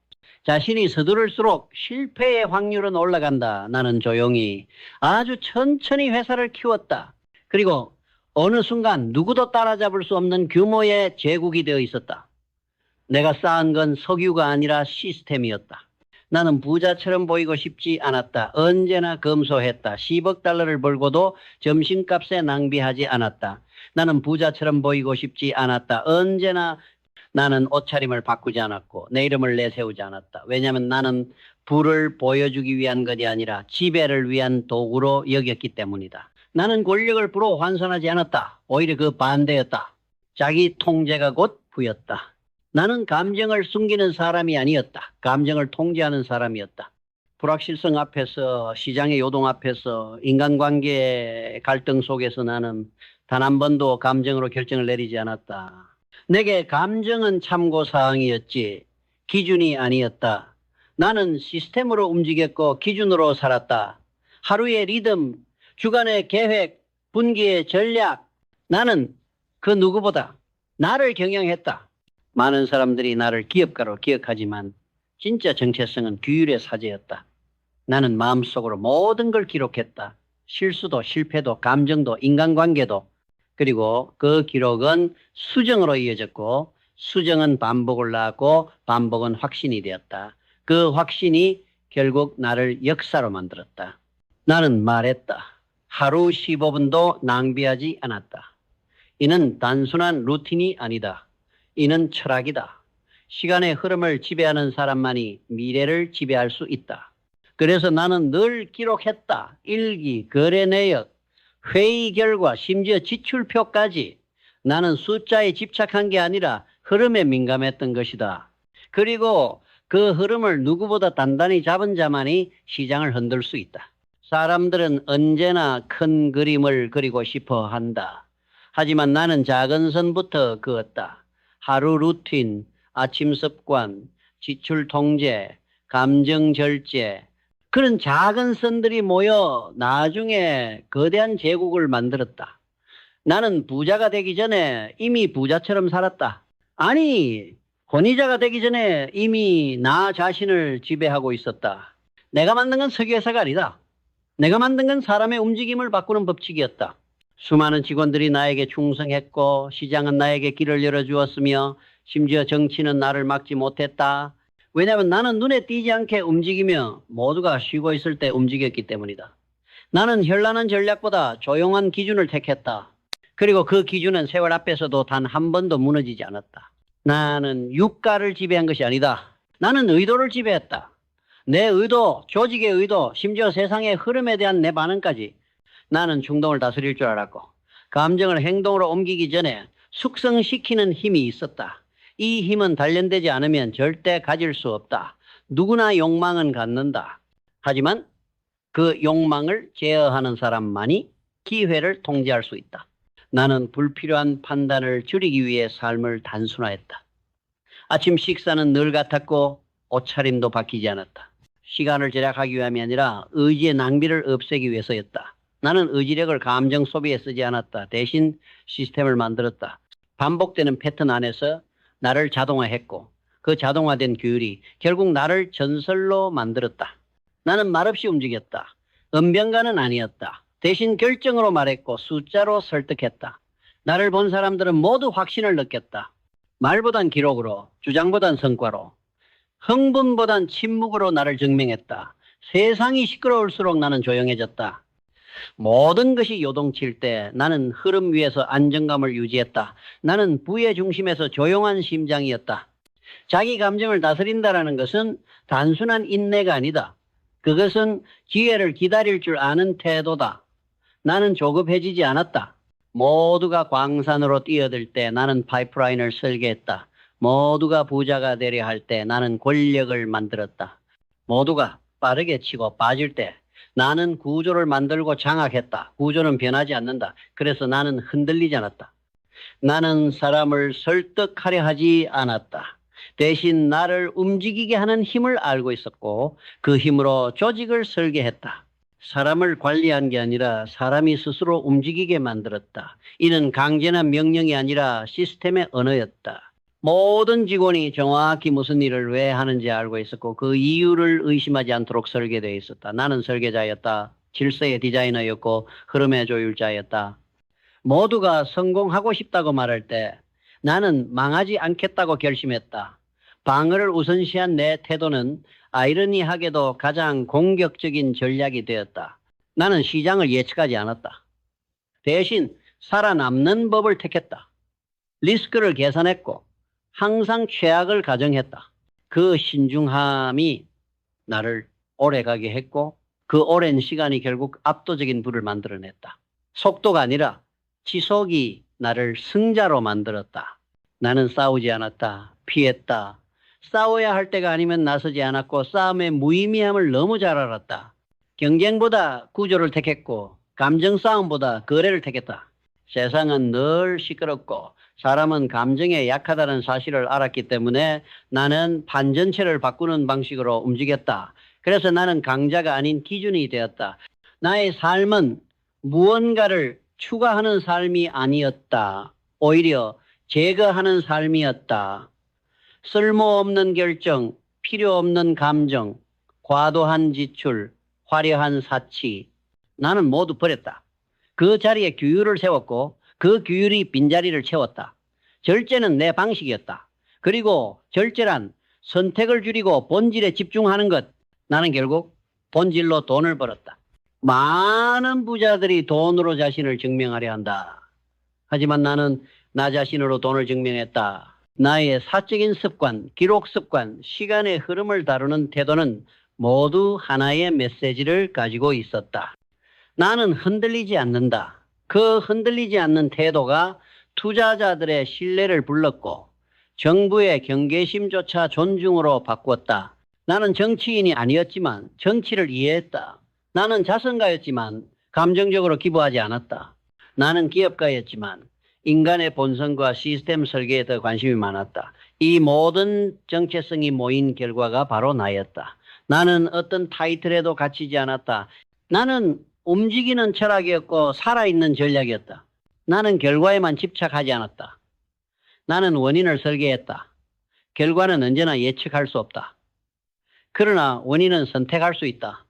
자신이 서두를수록 실패의 확률은 올라간다. 나는 조용히 아주 천천히 회사를 키웠다. 그리고 어느 순간 누구도 따라잡을 수 없는 규모의 제국이 되어 있었다. 내가 쌓은 건 석유가 아니라 시스템이었다. 나는 부자처럼 보이고 싶지 않았다. 언제나 검소했다. 10억 달러를 벌고도 점심값에 낭비하지 않았다. 나는 부자처럼 보이고 싶지 않았다. 언제나 나는 옷차림을 바꾸지 않았고 내 이름을 내세우지 않았다. 왜냐하면 나는 부를 보여주기 위한 것이 아니라 지배를 위한 도구로 여겼기 때문이다. 나는 권력을 부로 환산하지 않았다. 오히려 그 반대였다. 자기 통제가 곧 부였다. 나는 감정을 숨기는 사람이 아니었다. 감정을 통제하는 사람이었다. 불확실성 앞에서, 시장의 요동 앞에서, 인간관계의 갈등 속에서 나는 단 한 번도 감정으로 결정을 내리지 않았다. 내게 감정은 참고사항이었지 기준이 아니었다. 나는 시스템으로 움직였고 기준으로 살았다. 하루의 리듬, 주간의 계획, 분기의 전략. 나는 그 누구보다 나를 경영했다. 많은 사람들이 나를 기업가로 기억하지만 진짜 정체성은 규율의 사제였다. 나는 마음속으로 모든 걸 기록했다. 실수도 실패도 감정도 인간관계도. 그리고 그 기록은 수정으로 이어졌고 수정은 반복을 낳았고 반복은 확신이 되었다. 그 확신이 결국 나를 역사로 만들었다. 나는 말했다. 하루 15분도 낭비하지 않았다. 이는 단순한 루틴이 아니다. 이는 철학이다. 시간의 흐름을 지배하는 사람만이 미래를 지배할 수 있다. 그래서 나는 늘 기록했다. 일기, 거래 내역, 회의 결과, 심지어 지출표까지. 나는 숫자에 집착한 게 아니라 흐름에 민감했던 것이다. 그리고 그 흐름을 누구보다 단단히 잡은 자만이 시장을 흔들 수 있다. 사람들은 언제나 큰 그림을 그리고 싶어 한다. 하지만 나는 작은 선부터 그었다. 하루 루틴, 아침 습관, 지출 통제, 감정 절제, 그런 작은 선들이 모여 나중에 거대한 제국을 만들었다. 나는 부자가 되기 전에 이미 부자처럼 살았다. 아니, 권위자가 되기 전에 이미 나 자신을 지배하고 있었다. 내가 만든 건 석유회사가 아니다. 내가 만든 건 사람의 움직임을 바꾸는 법칙이었다. 수많은 직원들이 나에게 충성했고 시장은 나에게 길을 열어주었으며 심지어 정치는 나를 막지 못했다. 왜냐하면 나는 눈에 띄지 않게 움직이며 모두가 쉬고 있을 때 움직였기 때문이다. 나는 현란한 전략보다 조용한 기준을 택했다. 그리고 그 기준은 세월 앞에서도 단 한 번도 무너지지 않았다. 나는 유가를 지배한 것이 아니다. 나는 의도를 지배했다. 내 의도, 조직의 의도, 심지어 세상의 흐름에 대한 내 반응까지. 나는 충동을 다스릴 줄 알았고 감정을 행동으로 옮기기 전에 숙성시키는 힘이 있었다. 이 힘은 단련되지 않으면 절대 가질 수 없다. 누구나 욕망은 갖는다. 하지만 그 욕망을 제어하는 사람만이 기회를 통제할 수 있다. 나는 불필요한 판단을 줄이기 위해 삶을 단순화했다. 아침 식사는 늘 같았고 옷차림도 바뀌지 않았다. 시간을 절약하기 위함이 아니라 의지의 낭비를 없애기 위해서였다. 나는 의지력을 감정 소비에 쓰지 않았다. 대신 시스템을 만들었다. 반복되는 패턴 안에서 나를 자동화했고 그 자동화된 규율이 결국 나를 전설로 만들었다. 나는 말없이 움직였다. 언변가는 아니었다. 대신 결정으로 말했고 숫자로 설득했다. 나를 본 사람들은 모두 확신을 느꼈다. 말보단 기록으로, 주장보단 성과로, 흥분보단 침묵으로 나를 증명했다. 세상이 시끄러울수록 나는 조용해졌다. 모든 것이 요동칠 때 나는 흐름 위에서 안정감을 유지했다. 나는 부의 중심에서 조용한 심장이었다. 자기 감정을 다스린다는 것은 단순한 인내가 아니다. 그것은 기회를 기다릴 줄 아는 태도다. 나는 조급해지지 않았다. 모두가 광산으로 뛰어들 때 나는 파이프라인을 설계했다. 모두가 부자가 되려 할 때 나는 권력을 만들었다. 모두가 빠르게 치고 빠질 때 나는 구조를 만들고 장악했다. 구조는 변하지 않는다. 그래서 나는 흔들리지 않았다. 나는 사람을 설득하려 하지 않았다. 대신 나를 움직이게 하는 힘을 알고 있었고 그 힘으로 조직을 설계했다. 사람을 관리한 게 아니라 사람이 스스로 움직이게 만들었다. 이는 강제나 명령이 아니라 시스템의 언어였다. 모든 직원이 정확히 무슨 일을 왜 하는지 알고 있었고 그 이유를 의심하지 않도록 설계되어 있었다. 나는 설계자였다. 질서의 디자이너였고 흐름의 조율자였다. 모두가 성공하고 싶다고 말할 때 나는 망하지 않겠다고 결심했다. 방어를 우선시한 내 태도는 아이러니하게도 가장 공격적인 전략이 되었다. 나는 시장을 예측하지 않았다. 대신 살아남는 법을 택했다. 리스크를 계산했고 항상 최악을 가정했다. 그 신중함이 나를 오래가게 했고 그 오랜 시간이 결국 압도적인 부를 만들어냈다. 속도가 아니라 지속이 나를 승자로 만들었다. 나는 싸우지 않았다. 피했다. 싸워야 할 때가 아니면 나서지 않았고 싸움의 무의미함을 너무 잘 알았다. 경쟁보다 구조를 택했고 감정 싸움보다 거래를 택했다. 세상은 늘 시끄럽고 사람은 감정에 약하다는 사실을 알았기 때문에 나는 반전체를 바꾸는 방식으로 움직였다. 그래서 나는 강자가 아닌 기준이 되었다. 나의 삶은 무언가를 추가하는 삶이 아니었다. 오히려 제거하는 삶이었다. 쓸모없는 결정, 필요 없는 감정, 과도한 지출, 화려한 사치. 나는 모두 버렸다. 그 자리에 규율을 세웠고 그 규율이 빈자리를 채웠다. 절제는 내 방식이었다. 그리고 절제란 선택을 줄이고 본질에 집중하는 것. 나는 결국 본질로 돈을 벌었다. 많은 부자들이 돈으로 자신을 증명하려 한다. 하지만 나는 나 자신으로 돈을 증명했다. 나의 사적인 습관, 기록 습관, 시간의 흐름을 다루는 태도는 모두 하나의 메시지를 가지고 있었다. 나는 흔들리지 않는다. 그 흔들리지 않는 태도가 투자자들의 신뢰를 불렀고 정부의 경계심조차 존중으로 바꾸었다. 나는 정치인이 아니었지만 정치를 이해했다. 나는 자선가였지만 감정적으로 기부하지 않았다. 나는 기업가였지만 인간의 본성과 시스템 설계에 더 관심이 많았다. 이 모든 정체성이 모인 결과가 바로 나였다. 나는 어떤 타이틀에도 갇히지 않았다. 나는 움직이는 철학이었고 살아있는 전략이었다. 나는 결과에만 집착하지 않았다. 나는 원인을 설계했다. 결과는 언제나 예측할 수 없다. 그러나 원인은 선택할 수 있다.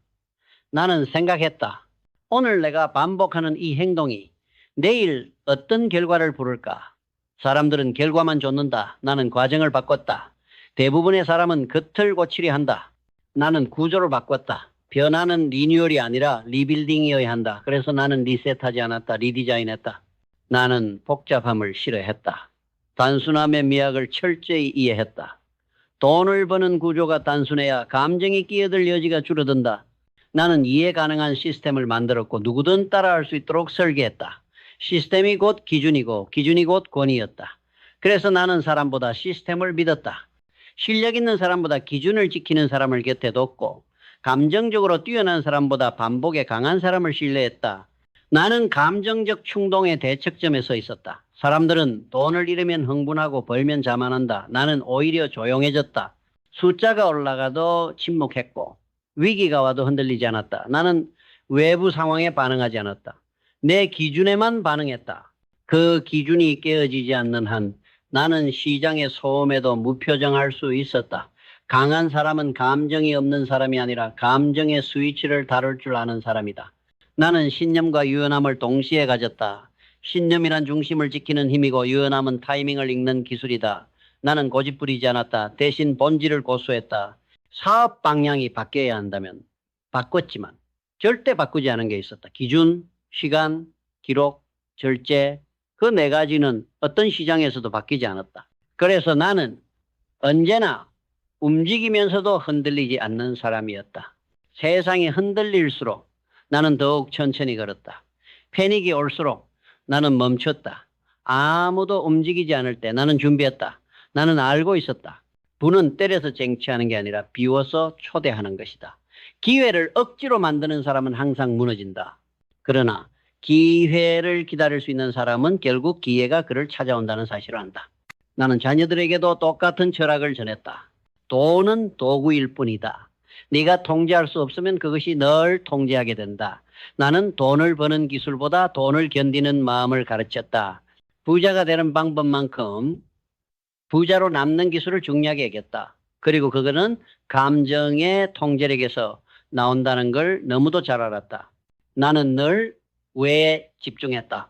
나는 생각했다. 오늘 내가 반복하는 이 행동이 내일 어떤 결과를 부를까? 사람들은 결과만 좇는다. 나는 과정을 바꿨다. 대부분의 사람은 겉을 고치려 한다. 나는 구조를 바꿨다. 변화는 리뉴얼이 아니라 리빌딩이어야 한다. 그래서 나는 리셋하지 않았다. 리디자인했다. 나는 복잡함을 싫어했다. 단순함의 미학을 철저히 이해했다. 돈을 버는 구조가 단순해야 감정이 끼어들 여지가 줄어든다. 나는 이해 가능한 시스템을 만들었고 누구든 따라할 수 있도록 설계했다. 시스템이 곧 기준이고 기준이 곧 권위였다. 그래서 나는 사람보다 시스템을 믿었다. 실력 있는 사람보다 기준을 지키는 사람을 곁에 뒀고 감정적으로 뛰어난 사람보다 반복에 강한 사람을 신뢰했다. 나는 감정적 충동의 대척점에 서 있었다. 사람들은 돈을 잃으면 흥분하고 벌면 자만한다. 나는 오히려 조용해졌다. 숫자가 올라가도 침묵했고 위기가 와도 흔들리지 않았다. 나는 외부 상황에 반응하지 않았다. 내 기준에만 반응했다. 그 기준이 깨어지지 않는 한 나는 시장의 소음에도 무표정할 수 있었다. 강한 사람은 감정이 없는 사람이 아니라 감정의 스위치를 다룰 줄 아는 사람이다. 나는 신념과 유연함을 동시에 가졌다. 신념이란 중심을 지키는 힘이고 유연함은 타이밍을 읽는 기술이다. 나는 고집 부리지 않았다. 대신 본질을 고수했다. 사업 방향이 바뀌어야 한다면 바꿨지만 절대 바꾸지 않은 게 있었다. 기준, 시간, 기록, 절제, 그 네 가지는 어떤 시장에서도 바뀌지 않았다. 그래서 나는 언제나 움직이면서도 흔들리지 않는 사람이었다. 세상이 흔들릴수록 나는 더욱 천천히 걸었다. 패닉이 올수록 나는 멈췄다. 아무도 움직이지 않을 때 나는 준비했다. 나는 알고 있었다. 부는 때려서 쟁취하는 게 아니라 비워서 초대하는 것이다. 기회를 억지로 만드는 사람은 항상 무너진다. 그러나 기회를 기다릴 수 있는 사람은 결국 기회가 그를 찾아온다는 사실을 안다. 나는 자녀들에게도 똑같은 철학을 전했다. 돈은 도구일 뿐이다. 네가 통제할 수 없으면 그것이 널 통제하게 된다. 나는 돈을 버는 기술보다 돈을 견디는 마음을 가르쳤다. 부자가 되는 방법만큼 부자로 남는 기술을 중요하게 여겼다. 그리고 그거는 감정의 통제력에서 나온다는 걸 너무도 잘 알았다. 나는 늘 왜 집중했다.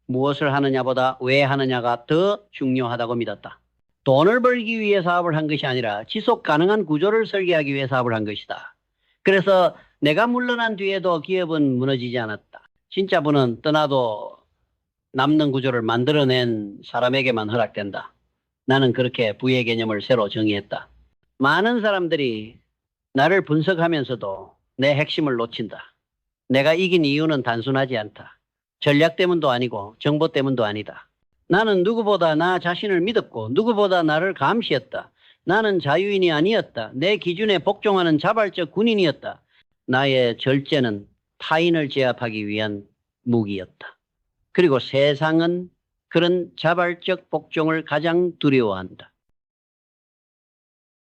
무엇을 하느냐보다 왜 하느냐가 더 중요하다고 믿었다. 돈을 벌기 위해 사업을 한 것이 아니라 지속 가능한 구조를 설계하기 위해 사업을 한 것이다. 그래서 내가 물러난 뒤에도 기업은 무너지지 않았다. 진짜 부는 떠나도 남는 구조를 만들어낸 사람에게만 허락된다. 나는 그렇게 부의 개념을 새로 정의했다. 많은 사람들이 나를 분석하면서도 내 핵심을 놓친다. 내가 이긴 이유는 단순하지 않다. 전략 때문도 아니고 정보 때문도 아니다. 나는 누구보다 나 자신을 믿었고 누구보다 나를 감시했다. 나는 자유인이 아니었다. 내 기준에 복종하는 자발적 군인이었다. 나의 절제는 타인을 제압하기 위한 무기였다. 그리고 세상은 그런 자발적 복종을 가장 두려워한다.